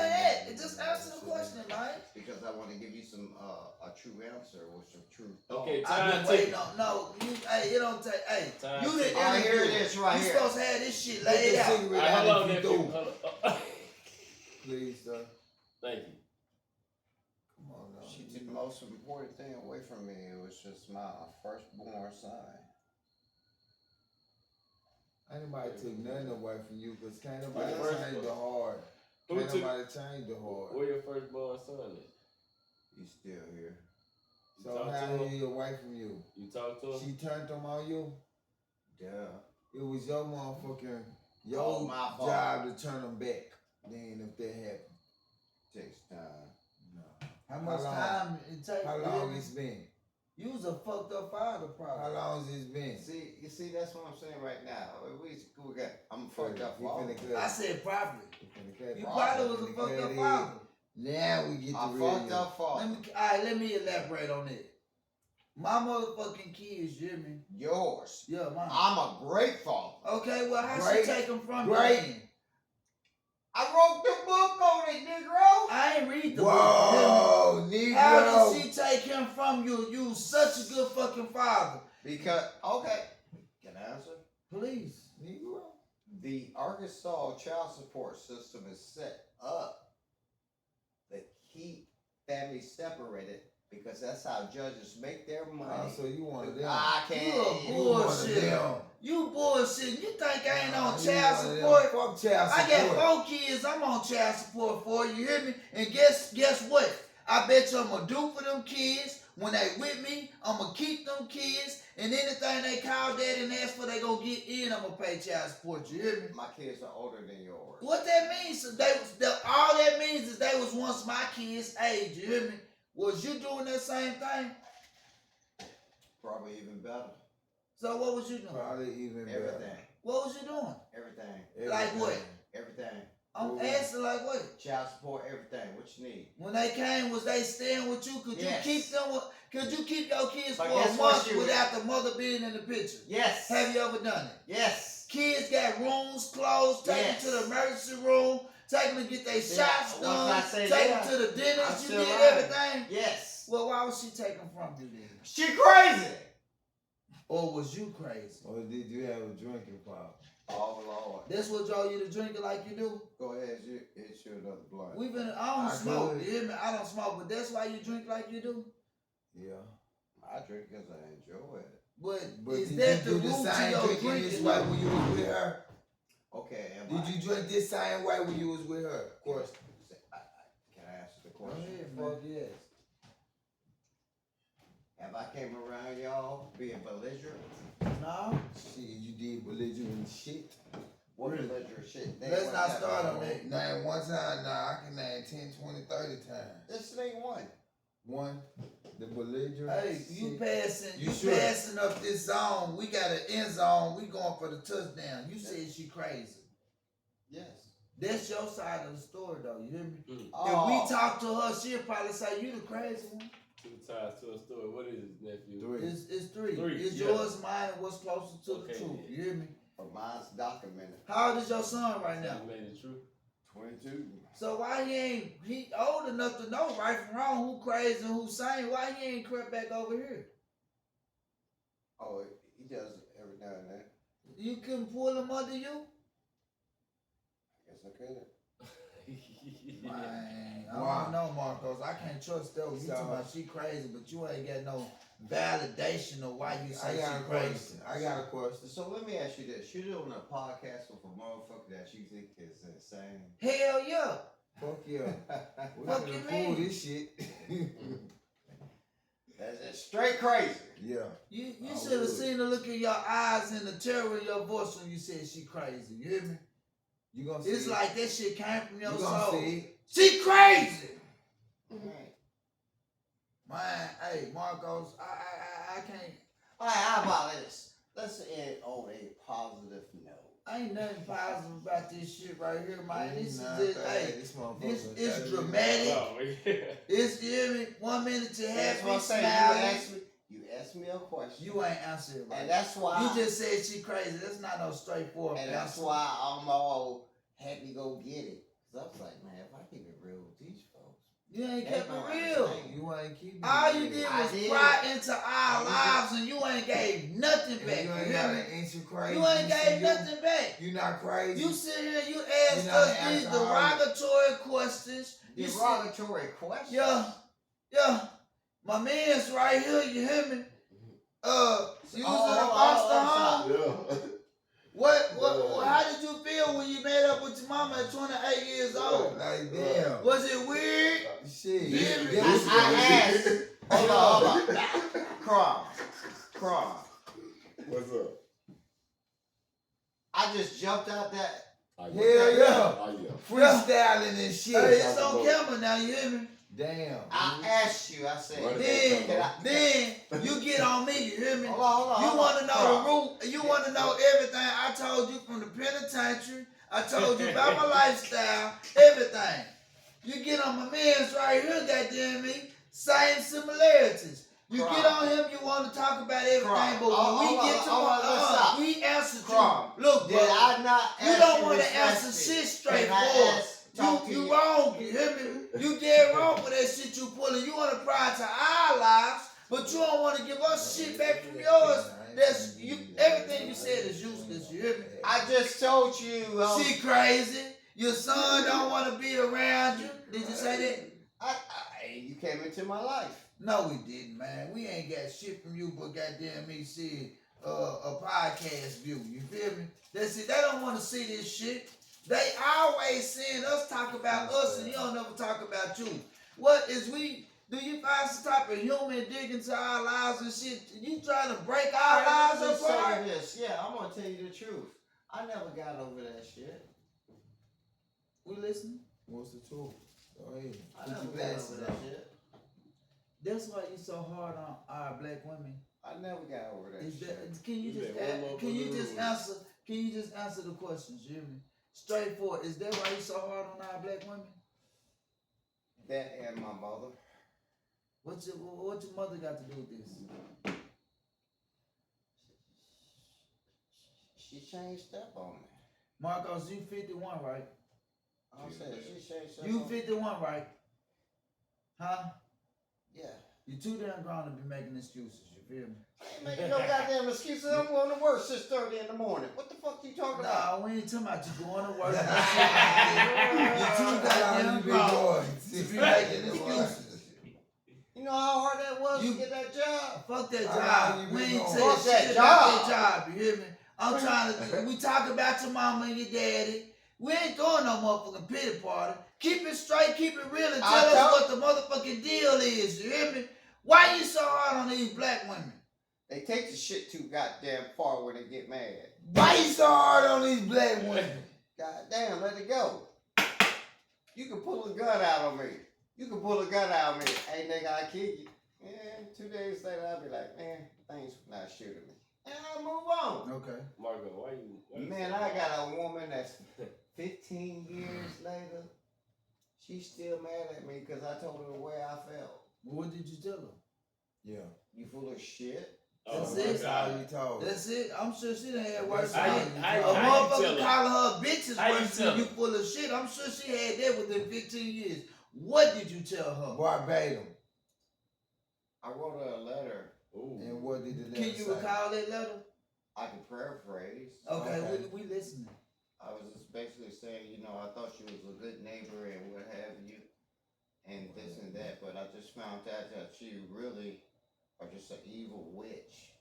that? Just answer the question, man. Because I want to give you some a true answer with some true. Okay, thought. I've time been waiting ticket. on. No, you. Hey, it don't take. Hey, Time you ticket. the All right, here it interviewer. is, right You here. supposed to have this shit Put laid the out. cigarette Alright, out hold on, if you nephew. do. Hold on. Please, sir. Thank you. Come on now. She took the most important thing away from me. It was just my firstborn son. Ain't nobody took nothing away from you because can't Yeah, nobody first change one. the heart. Who Can't took? nobody change the heart. Where your firstborn son is? He's still here. You So talk how to him? he away from you? You talk to him? She turned them on you? Yeah. It was your motherfucking, your Oh, my fault. job to turn them back. Then if that happened. Takes time. How much long? time it take? How long it's been? You was a fucked up father, How probably. long has it been? You see, that's what I'm saying right now. We got. I'm fucked up. He for all finna of it. cut I it. said probably. He finna cut You it. probably was a Finna fucked cut up it. father. Now we get I to real fucked you. up father. Let me elaborate on that. My motherfucking kids, you hear me? Yours. Yeah, mine. I'm a great father. Okay, well, how Great. she take them from Great. you then? I wrote the book on it, Negro. I ain't read the book. Whoa, you hear me? How Negro. did she take him from you? You such a good fucking father. Because okay, can I answer? Please. Negro. The Arkansas child support system is set up to keep families separated because that's how judges make their money. Oh, so you one of them. I You can't. a You one of bullshit. them. You bullshit. You think I ain't on You child one of them. support? Fuck child I support. got 4 kids. I'm on child support for you. Hear me? And guess what? I bet you I'm gonna do for them kids when they with me. I'm gonna keep them kids, and anything they call daddy and ask for, they gonna get in. I'm gonna pay child support. You hear me? My kids are older than yours. What that means? So all that means is they was once my kids' age. You hear me? Was you doing that same thing? Probably even better. So what was you doing? Probably even better. Everything. What was you doing? Everything. Like what? Everything. I'm Ooh. asking like what? Child support. Everything. What you need? When they came, was they staying with you? Could Yes. you keep them? Could you keep your kids But for a guess what month she was- without the mother being in the picture? Yes. Have you ever done it? Yes. Kids got rooms closed. Take Yes. them to the emergency room. Take them to get their Yeah, shots once done. I say Take yeah, them to the I'm dentist. You still did right. everything. Yes. Well, why was she taking from you then? She crazy. Or was you crazy? Or did you have a drinking problem? Oh Lord. That's what drove you to drink it like you do? Go ahead. It's you another blunt. I don't I smoke. could. You hear me? I don't smoke, but that's why you drink like you do. Yeah. I drink because I enjoy it. But, But is did that you the do the root to same your drinking this drinking? way when you was with her? Okay. Did you drink this same way when you was with her? Of course. Can I answer the Go question? ahead, fuck yes. Have I came around y'all being belligerent? No. Shit, you did belligerent shit. What Really? belligerent shit? Name Let's one not time. start on that. Name one time, nah, I can name 10, 20, 30 times. This ain't one. One, the belligerent Hey, you shit. passing, you should. passing up this zone. We got an end zone. We going for the touchdown. You said she crazy. Yes. That's your side of the story, though. You hear me? Oh. If we talk to her, she'll probably say you the crazy one. 2 sides to a story. What is it, nephew? 3. It's 3. Three, It's yeah. yours, mine, and what's closer to Okay, the truth. yeah. You hear me? But mine's documented. How old is your son right now? You made it true. 22. So why he old enough to know right from wrong, who crazy and who sane? Why he ain't crept back over here? Oh, he does it every now and then. You couldn't pull him under you? I guess I could. Man, I Wow. don't know, Marcos. I can't trust those. You So- talking about she crazy, but you ain't got no validation of why you I say got a she crazy. question. I got a question. So let me ask you this: you're doing a podcast with a motherfucker that you think is insane? Hell yeah. Fuck yeah. We Fuck finna you pull mean? this shit. That's straight crazy. Yeah. You I should have would. seen the look in your eyes and the terror in your voice when you said she crazy. You hear me? You gonna see It's it. like that shit came from your You gonna soul. see it. She crazy. Right. Man, hey, Marcos, I can't. All right, how about this? Let's end on a positive note. Ain't nothing positive about this shit right here, man. This is Nah, just, hey, hey, this motherfucker. this that is is- dramatic. Oh, yeah. It's, you hear me? 1 minute to That's what happy, I'm saying. smiling. You asked me a question. You ain't answered it right. and that's why. You just said she crazy. That's not no straightforward and that's answer. why I'm all happy to go get it. Cause I was like, man, if I keep it real with these folks, You ain't they kept don't it real. understand. You ain't keeping All it you real. did I was did. pry into our I did. lives and you ain't gave nothing And back. you You ain't hear got me? an inch of crazy. You ain't see gave you? nothing back. You not crazy. You sit here, you ask You not us an these alcoholic. derogatory questions. You sit, derogatory question. yeah. My man's right here, you hear me? You was in a hold foster on, home. Yeah. What, how did you feel when you made up with your mama at 28 years old? Like damn. Was it weird? Shit. Yeah, I asked. Hold on. Crom. What's up? I just jumped out that. Oh, Hell yeah. Oh, yeah. Freestyling and shit. Hey, it's on camera now, you hear me? Damn. I asked you. I said. Right. Then you get on me, you hear me? Hold on. You want to know Crom. the root. You want to know everything. I told you from the penitentiary. I told you about my lifestyle. Everything. You get on my man's right here, goddamn me. Same similarities. You Crom. get on him, you want to talk about everything, Crom. but when we get to let's stop. we answer Crom. you. Look, Did bro, I not you ask don't you want to this answer question? shit Can straightforward. I talk to You wrong, you hear me? You dead wrong for that shit you pulling. You want to pry to our lives, but you don't want to give us shit back from yours. That's you. Everything you said is useless. You hear me? I just told you. She crazy. Your son don't want to be around you. Did you say that? You came into my life. No, we didn't, man. We ain't got shit from you, but goddamn me, see a podcast view. You feel me? That's it. They don't want to see this shit. They always seeing us talk about us, and you don't never talk about you. What is we? Do you find some type of human dig into our lives and shit? You trying to break our lives Let me say apart? this. Yeah, I'm gonna tell you the truth. I never got over that shit. We listening? What's the truth? Go ahead. I Put never your got glasses over that on. shit. That's why you so hard on our black women. I never got over that Is shit. that, can you You just bet. One more can you for the just rules. answer? Can you just answer the questions? You hear me? Straightforward. Is that why you so hard on our black women? That and my mother. What your mother got to do with this? She changed up on me. Marcos, you 51, right? I'm saying she changed up You on me. 51, right? Huh? Yeah. You too damn grown to be making excuses. You feel me? I ain't making no goddamn excuses. I'm going to work 6:30 in the morning. What the fuck you talking about? Nah, we ain't talking about you going to work. and shit like that. You too goddamn grown to be making excuses. You know how hard that was You- to get that job? Fuck that How job. you We been ain't going? saying Fuck that shit about job. that job. You hear me? I'm trying to. We talk about your mama and your daddy. We ain't throwing no motherfucking pity party. Keep it straight, keep it real, and I tell us told- what the motherfucking deal is. You hear me? Why you so hard on these black women? They take the shit too goddamn far when they get mad. Why you so hard on these black women? Goddamn, let it go. You can pull a gun out on me. You can pull a gun out on me. Hey nigga, I kill you. And 2 days later, I'll be like, man, thanks for not shooting me. And I'll move on. Okay. Marco, why you Man, I got a woman that's 15 years later. She's still mad at me because I told her the way I felt. What did you tell her? Yeah. You full of shit. That's my it. That's all God. you told. That's it. I'm sure she done had worse How things. you- A how you motherfucker tell her? calling her bitches How you worse tell than you her? full of shit. I'm sure she had that within 15 years. What did you tell her? Verbatim. I wrote her a letter. Ooh. And what did the letter Can you say? recall that letter? I can paraphrase. Okay, Okay. we listening. I was just basically saying, you know, I thought you was a good neighbor and what have you, and this and that, but I just found out that you really are just an evil witch.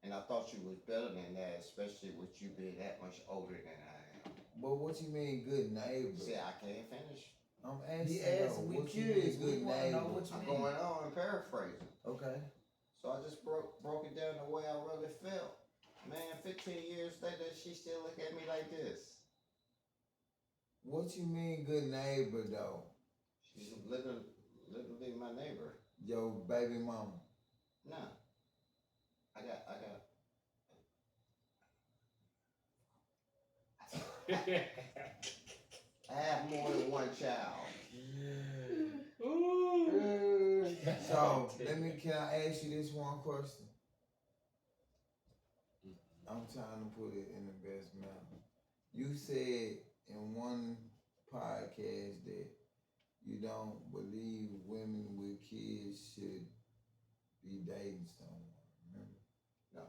And I thought you was better than that, especially with you being that much older than I am. But what you mean good neighbor? See, I can't finish. I'm asking He though, asked, we what you curious, mean we good wanna know neighbor? what you I'm mean. going on and paraphrasing. Okay. So I just broke it down the way I really felt. Man, 15 years later, she still look at me like this. What you mean good neighbor though? She's literally my neighbor. Your baby mama. Nah, I got. I have more than one child. Ooh. So can I ask you this one question? I'm trying to put it in the best manner. You said in one podcast that you don't believe women with kids should be dating someone. Remember? No.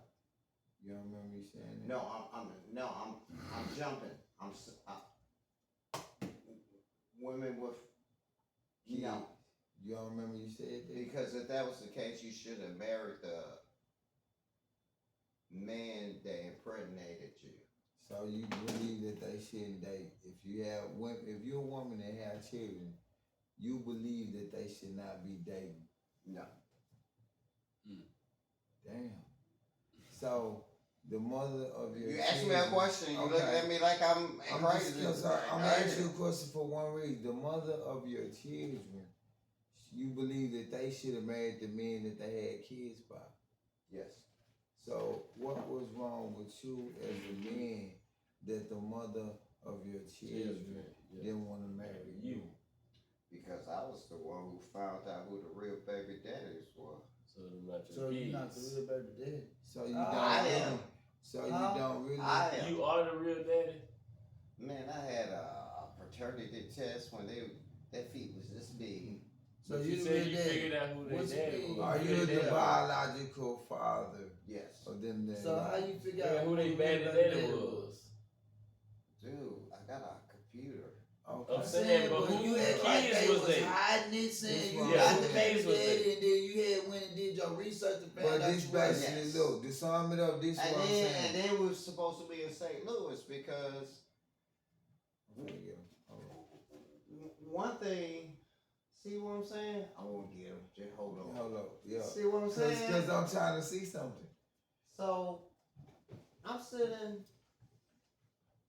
You don't remember me saying that? No, I'm jumping. Women with Kids. no, You don't remember you said that? because if that was the case, you should have married the man that impregnated you. So you believe that they shouldn't date? If you're a woman that have children, you believe that they should not be dating? No. Damn. So the mother of your You asked me a question. You look at me like I'm crazy. I'm asking you a question for one reason. The mother of your children, you believe that they should have married the men that they had kids by? Yes. So what was wrong with you as a man that the mother of your children didn't want to marry you? Because I was the one who found out who the real baby daddies were. So they're not your So kids. you're not the real baby daddy. So you I don't am. really. So you Huh? don't really. I am. You are the real daddy? Man, I had a paternity test when their feet was this big. So But you the said real you daddy. figured out who What they you daddy mean? was. Are Who you they the daddy? biological father Yes. of them? That So how you figure Yeah, out who they the baby real daddy was? Dude, I got a computer. Okay. I'm saying, but but who you act like kids they was was they? hiding it, saying you Yeah, got who the kids baby was they? daddy, and then you had went and did your research and found But out this you was. basically, Yes. look, to sum it up, this And what I'm then, saying. and then we were supposed to be in St. Louis because I'm finna get 'em. Hold on. one thing, see what I'm saying? I won't get him. Just hold on. Hold up, yeah. See what I'm saying? Because I'm trying to see something. So, I'm sitting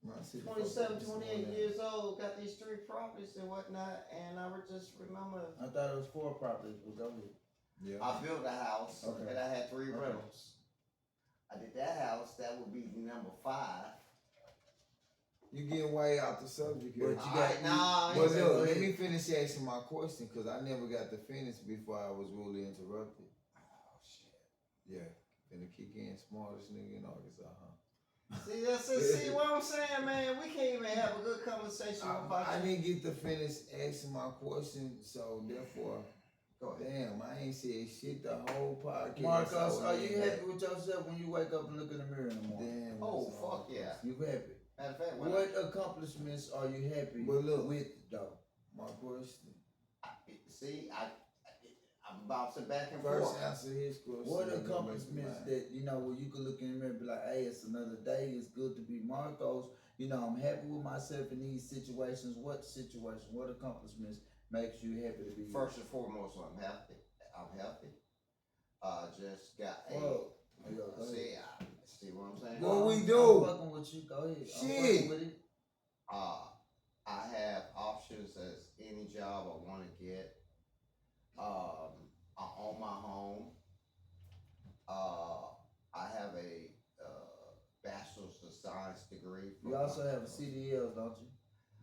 I see the 27, focus on 28 that. years old, got these 3 properties and whatnot, and I would just remember I thought it was 4 properties, but go ahead. Yeah. I built a house Okay. and I had 3 Okay. rentals. I did that house, that would be number 5. You getting way out the subject here. But you got- nah, But ain't look, that let good. me finish asking my question because I never got to finish before I was rudely interrupted. Oh shit. Yeah. Finna kick in, smartest nigga in Arkansas, huh? See, that's it. See what I'm saying, man? We can't even have a good conversation about I you. didn't get to finish asking my question, so therefore, Go ahead. damn, I ain't said shit the whole podcast. Marcos, so are you then- happy with yourself when you wake up and look in the mirror in the morning? Damn. Oh, that's all. fuck yeah. You happy? Matter of fact, when What accomplishments are you happy But look, with, though? my question. I'm bouncing back and First forth. answer his question. What then go accomplishments back to mine. that, where you can look in the mirror and be like, hey, it's another day, it's good to be Marcos. I'm happy with myself in these situations. What accomplishments makes you happy to be? First and foremost, I'm healthy. Just got a. Well, go ahead. See what I'm saying? What we I'm do? fucking with you. Go ahead. I'm Shit. fucking with it. I have options as any job I want to get. I own my home. I have a bachelor's of science degree. from You also my- have a CDLs, don't you?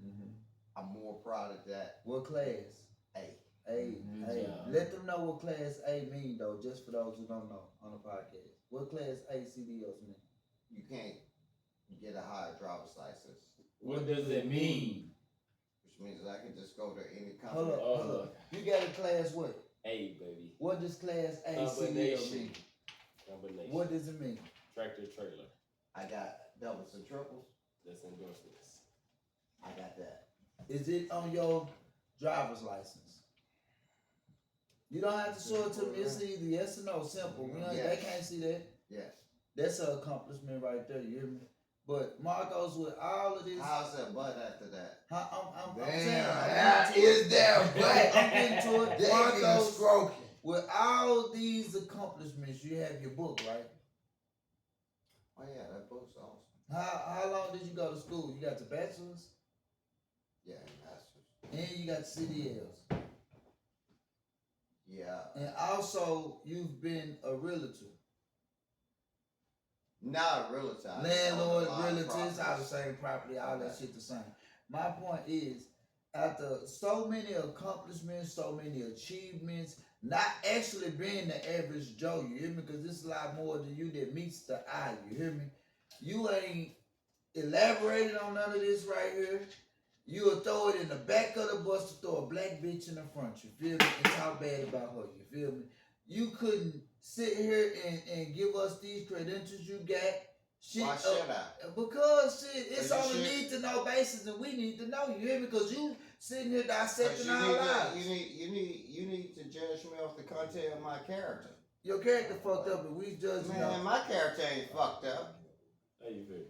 Mhm. I'm more proud of that. What class? A. A. Mhm. A. Yeah. Let them know what class A mean, though, just for those who don't know on the podcast. What class A CDLs mean? You can't get a higher driver's license, What does it mean? which means I can just go to any company. Hold up, hold up. You got a class what? A, baby. What does class A CDL Combination. mean? Combination. What does it mean? Tractor trailer. I got doubles and triples. That's endorsements. I got that. Is it on your driver's license? You don't have to show it to me. It's either yes or no. Simple. You know, they Yes. can't see that. Yes. That's an accomplishment right there. You hear me? But Marcos, with all of this, How's that butt after that? I'm Damn, saying, how is that butt? I'm getting to it. That nigga Marcos, stroking. with all these accomplishments, you have your book, right? Oh yeah, that book's awesome. How long did you go to school? You got the bachelor's Yeah, masters. and you got the CDLs. Yeah. And also, you've been a realtor. Not a realtor. I own a Landlord, lot of realtors, all the properties. same property, all that Okay. shit the same. My point is, after so many accomplishments, so many achievements, not actually being the average Joe, you hear me? Because this is a lot more than you that meets the eye, you hear me? You ain't elaborated on none of this right here. You will throw it in the back of the bus to throw a black bitch in the front, you feel me? And talk bad about her, you feel me? You couldn't sit here and give us these credentials you got. Shit, Why should I? because shit, it's But on you a should- need to know basis, and we need to know. You hear me? Because you sitting here dissecting You our need, lives. you need to judge me off the content of my character. Your character fucked up, and we judge you. Man, my character ain't fucked up. How you feel?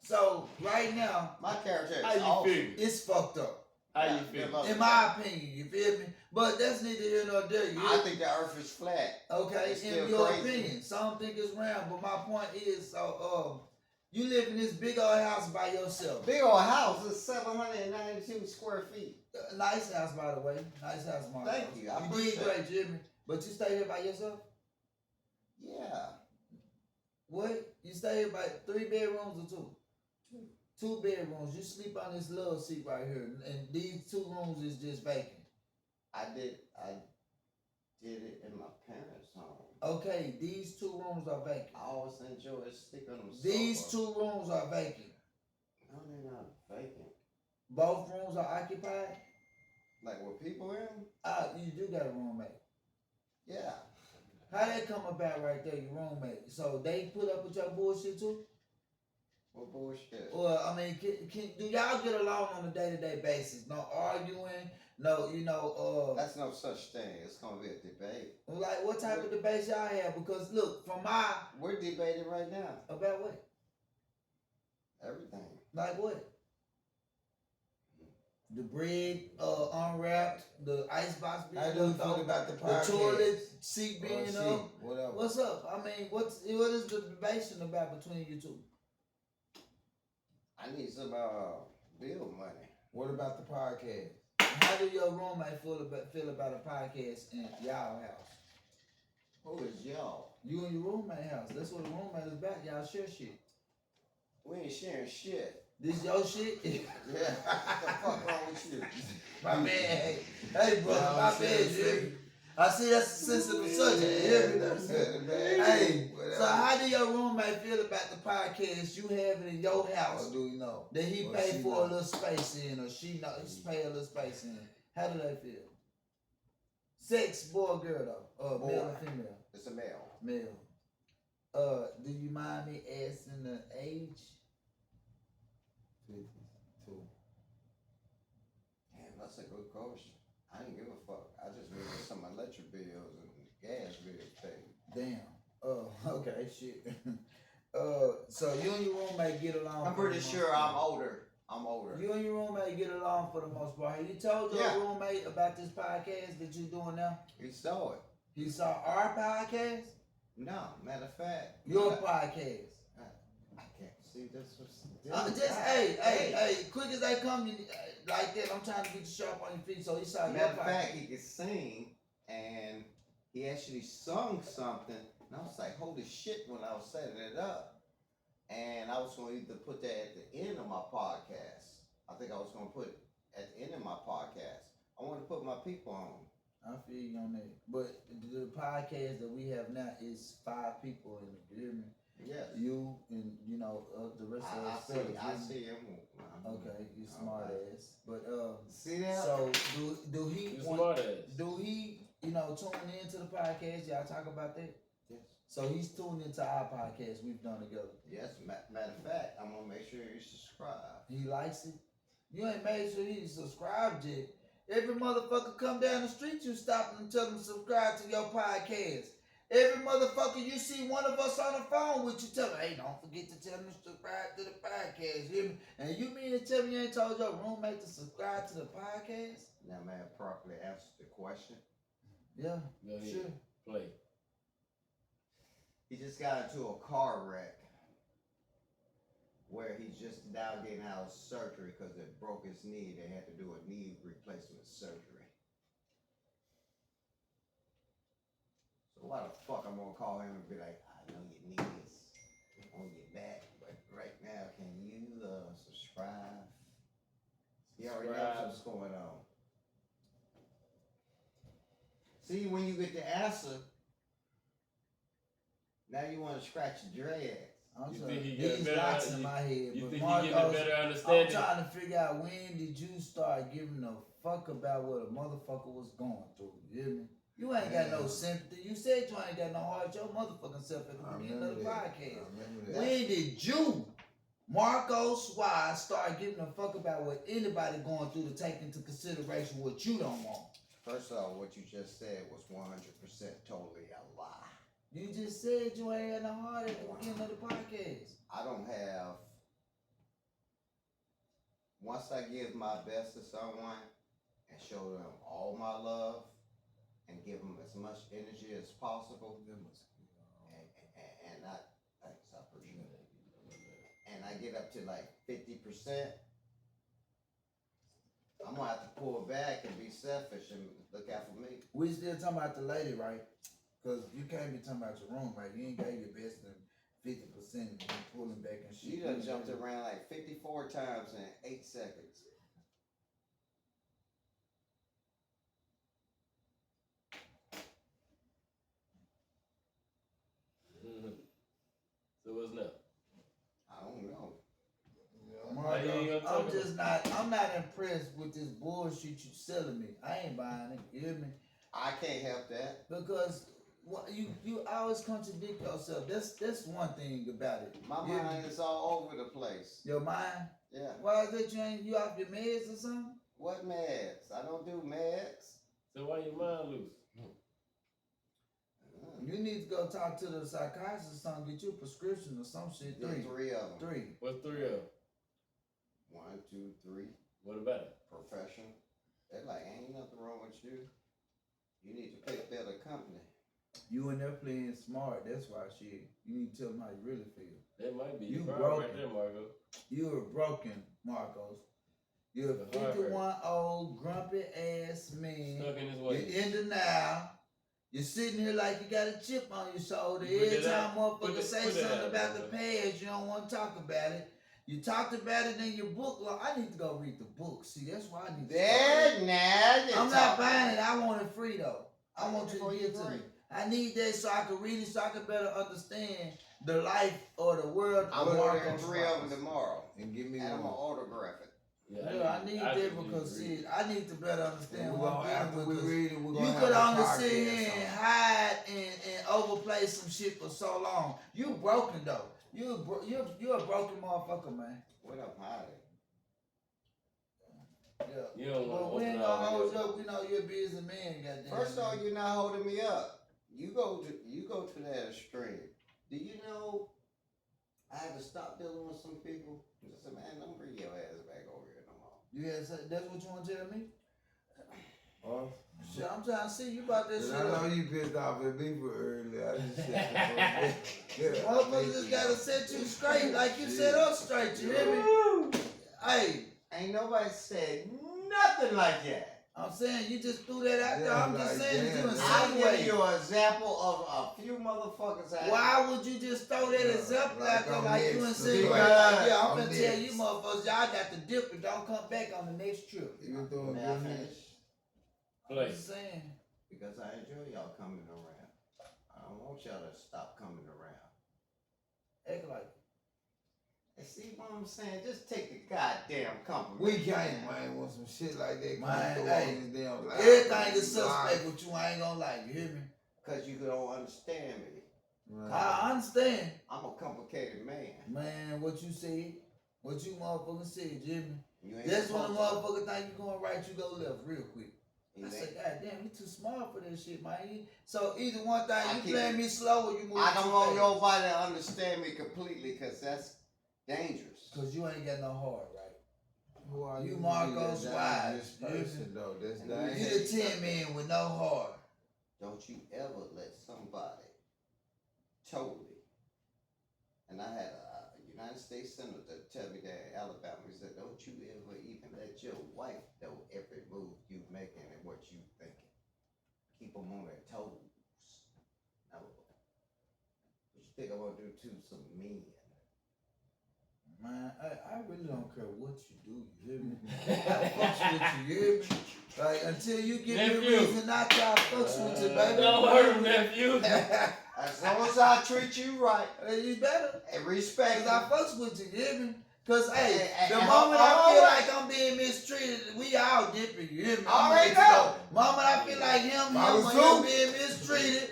So right now, My character is How you awesome. feel? it's fucked up, How Yeah, you feel? good luck. in my opinion. You feel me? But that's neither here nor there. You I hear me? think the earth is flat. Okay, It's in still your crazy. opinion, some think it's round, but my point is, so you live in this big old house by yourself. Big old house is 792 square feet. Nice house, by the way. Nice house, Mark. Thank you. I You appreciate did great, Jimmy. But you stay here by yourself? Yeah. What? You stay here by 3 bedrooms or 2? 2 bedrooms. You sleep on this little seat right here, and these 2 rooms is just vacant. I did it in my parents' home. Okay, these 2 rooms are vacant. I always enjoy sleeping on the These sofa. 2 rooms are vacant. No, they're not vacant. Both rooms are occupied. Like where people in? You do got a roommate. Yeah. How that come about right there, your roommate? So they put up with your bullshit too? What bullshit? Or I mean, do y'all get along on a day-to-day basis? No arguing, no, That's no such thing. It's gonna be a debate. like what type of debates y'all have? Because look, from my We're debating right now. about what? Everything. Like what? The bread unwrapped, the icebox being How do you left feel open, about the the podcast? toilet seat Or being shit, up. whatever. What's up? I mean, what is the debation about between you two? I need some bill money. What about the podcast? How do your roommate feel about a podcast in y'all house? Who is y'all? You and your roommate house. That's what a roommate is about. Y'all share shit. We ain't sharing shit. This your shit? Yeah. What the fuck wrong with you? My man, hey brother, No, my I'm bad, saying, you hear me? I see that's a sensitive subject, you hear me? That's it, man. Hey, Whatever. so how do your roommate feel about the podcast you have it in your house Or do you know? that he Or pay she for know? a little space in, or she pay a little space in? How do they feel? Sex, boy or girl though? Male Boy. or female? It's a male. Male. Do you mind me asking the age? 52. Damn, that's a good question. I didn't give a fuck. I just need some electric bills and gas bills paid. Damn. Okay, shit. So you and your roommate get along. I'm for the pretty most sure part. I'm older. I'm older. You and your roommate get along for the most part. Have you told your Yeah. roommate about this podcast that you're doing now? He saw it. He saw our podcast? No, matter of fact. Your I podcast. can't see this was. Just hey, quick as they come like that, I'm trying to get you sharp on your feet. So he saw your Matter of podcast. fact, he could sing, and he actually sung something, and I was like, holy shit, when I was setting it up. And I was going to either put that at the end of my podcast. I think I was going to put it at the end of my podcast. I want to put my people on. I feel you on that. But the podcast that we have now is 5 people in it. You hear me? Yes. You and the rest of us. I fellas, see him. Okay, you smart Alright. ass. But See that? so do he You want, smart ass. do he tune in to the podcast? Y'all talk about that? Yes. So he's tuned into our podcast we've done together. Yes. Matter of fact, I'm gonna make sure you subscribe. He likes it. You ain't made sure he subscribed yet. Every motherfucker come down the street, you stop and tell them to subscribe to your podcast. Every motherfucker you see one of us on the phone with, you tell them, hey, don't forget to tell them to subscribe to the podcast. Hear me? And you mean to tell me you ain't told your roommate to subscribe to the podcast? Now, man, properly answer the question. Yeah, Go ahead. sure. Play. He just got into a car wreck where he's just now getting out of surgery because it broke his knee. They had to do a knee replacement surgery. So why the fuck I'm gonna call him and be like, I know your knee is on your back, but right now, can you subscribe? He already knows what's going on. See, when you get the answer, now you want to scratch your dreads. I'm You sorry. think he get a These better- locks in my head. You But think Marcos, you get a better I'm understanding? trying to figure out when did you start giving a fuck about what a motherfucker was going through. You hear me? You ain't got no sympathy. You said you ain't got no heart. Your motherfucking self at the beginning of the podcast. When did you, Marcos Wise, start giving a fuck about what anybody going through to take into consideration what you don't want? First off, what you just said was 100% totally a lie. You just said you ain't had no heart at the beginning of the podcast. I don't have. Once I give my best to someone and show them all my love and give them as much energy as possible, and I appreciate it. And I get up to like 50%, I'm gonna have to pull back and be selfish and look out for me. We still talking about the lady, right? Because you can't be talking about your room, right? You ain't got your best than 50% and you pulling back and shit. She done jumped around like 54 times in 8 seconds. Mhm. So what's next? I don't know. Why you ain't gonna talk about- I'm not impressed with this bullshit you selling me. I ain't buying it, you hear me? I can't help that. Because what you always contradict yourself. That's one thing about it. My You hear mind me? is all over the place. Your mind? Yeah. Why is that you off your meds or something? What meds? I don't do meds. So why your mind loose? You need to go talk to the psychiatrist or something, get you a prescription or some shit. There's 3 of them. Three. What's 3 of them? 1, 2, 3. What about it? Profession. They're like, ain't nothing wrong with you. You need to pick better company. You in there playing smart, that's why shit. You need to tell them how you really feel. That might be You your problem broken. right there, Marco. You're broken, Marcos. You're a The hard way. 51-old grumpy ass man. Stuck in his You're way. in denial. You're sitting here like you got a chip on your shoulder. Put Every that time out. Put motherfuckers that- say put that something out, about the bro. past, you don't want to talk about it. You talked about it in your book. Well, I need to go read the book. See, that's why I need to. There, now you I'm not buying it. I want it free though. I I want get you it for to you give it to free. me. I need that so I can read it, so I can better understand the life or the world. I'm of ordering Marcos 3 of them Wise. tomorrow. And give me And I'm one. going to autograph it. Yeah, I need that because see, I need to better understand what I'm after dealing we with. read it, we're You gonna could have a only sit podcast here on and it. hide and overplay some shit for so long. You broken though. You're a broken motherfucker, man. What up, hiding? Yeah. You don't Well, want we to ain't open gonna all hold that. you up. We know you're a busy man, goddamn. First off, you're not holding me up. You go to that extreme. Do you know I had to stop dealing with some people? I said, man, don't bring your ass back over here no more. That's what you want to tell me? Oh, Shit, I'm trying to see you about that shit. I know up. you pissed off at me for earlier. I just said Motherfucker just gotta set you straight like you set us straight. You hear me? Hey, Ain't nobody said nothing like that. I'm saying you just threw that out there. Yeah, I'm just like, saying that damn, you man. I'm giving insinuate. you an example of a few motherfuckers out Why would you just throw that Yeah, example like out there I'm like you next. insinuate? Because Like, yeah, I'm I'm gonna tell you next. motherfuckers, y'all got to dip and don't come back on the next trip. You doing May I good? finish? I'm Play. just saying. Because I enjoy y'all coming around. I don't want y'all to stop coming around. Act like And see what I'm saying? Just take the goddamn compliment. We can't, man, want some shit like that. Man, Come hey, through on this damn live. everything is suspect with you. I ain't gonna lie. You hear me? Because you don't understand me. Man. I understand. I'm a complicated man. Man, what you said, what you motherfucking said, Jimmy. You ain't That's when the supposed to. motherfucker think you going right, you go left real quick. You I ain't- said, God damn, you too smart for that shit, man. So either one thing, I you keep- playing me slow or you moving I don't too want fast. nobody to understand me completely because that's dangerous. Cause you ain't got no heart, right? Who are You to be Marcos that Wise, dangerous person though? That's And dangerous. You the 10 man with no heart. Don't you ever let somebody totally. And I had a United States Senator tell me that in Alabama, he said, don't you ever even let your wife know every move you making and what you thinking. Keep them on their toes. No. What you think I'm gonna do to some men? Man, I really don't care what you do, you hear me? I fucks with you, you hear me? Like, until you give me a Nephew. reason not to, I fucks with you, baby. Don't hurt him, nephew. As long as I treat you right You better. and respect Cause I fucks with you, you hear me? Cause, hey, And- the and- moment all I feel right. like I'm being mistreated, we all different, you hear me? All I'ma right let you now. know. Moment I feel like him Follow or suit. him being mistreated,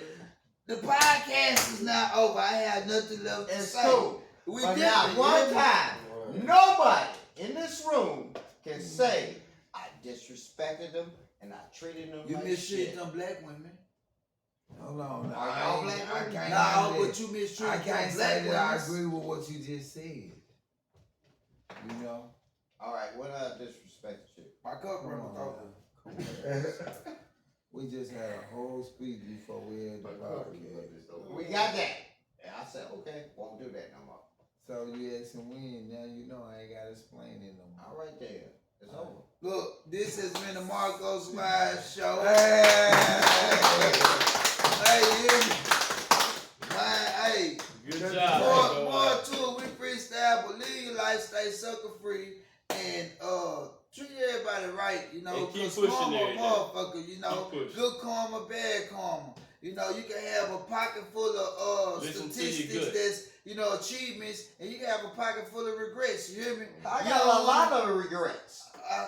the podcast is now over. I have nothing left to It's say. cool. We But different, not you one hear me? time, nobody in this room can say I disrespected them and I treated them You like mistreated shit. them black women. Hold on. Are I y'all ain't- black I women? can't No, say but you that. mistreated I them can't black say that I women. agree with what you just said. You know? All right, when I disrespected you, My cup Come running on, over. man. We just had a whole speech before we had the podcast. we got that. And I said, okay, won't do that no more. So you asking when, now you know I ain't gotta explain it no more. All right, then. It's over. Look, this has been the Marcos Wise Show. Hey! Hey, you hear me? Man, hey. Good job. More to it, we freestyle, but live your life, stay sucker free, and treat everybody right, you know, And keep cause pushing karma, every day. motherfucker, you know, Keep pushing. good karma, bad karma. You know, you can have a pocket full of Listen to your statistics gut. that's, you know, achievements, and you can have a pocket full of regrets, you hear me? I You got know, a lot of regrets.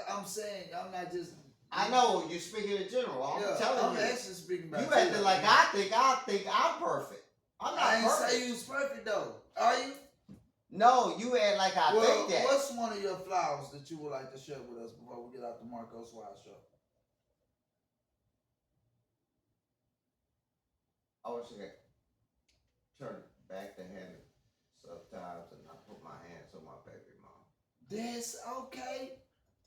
I'm saying, I'm not just. I know you're speaking in general. I'm Yeah, telling I'm you. actually speaking about You acting like I think I'm perfect. I'm not I ain't perfect. say you was perfect though. Are you? No, you act like I Well, think that. what's one of your flaws that you would like to share with us before we get out the Marcos Wise Show? I wish I could turn back the hand sometimes and I put my hands on my baby mom. That's okay.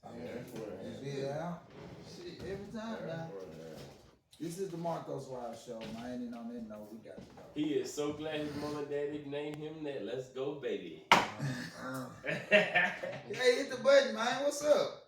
You see it out? Shit, every time now. This is the Marcos Wise Show, man, and on that note, we got to go. He is so glad his mom and daddy named him that. Let's go, baby. Uh, Hey, hit the button, man. What's up?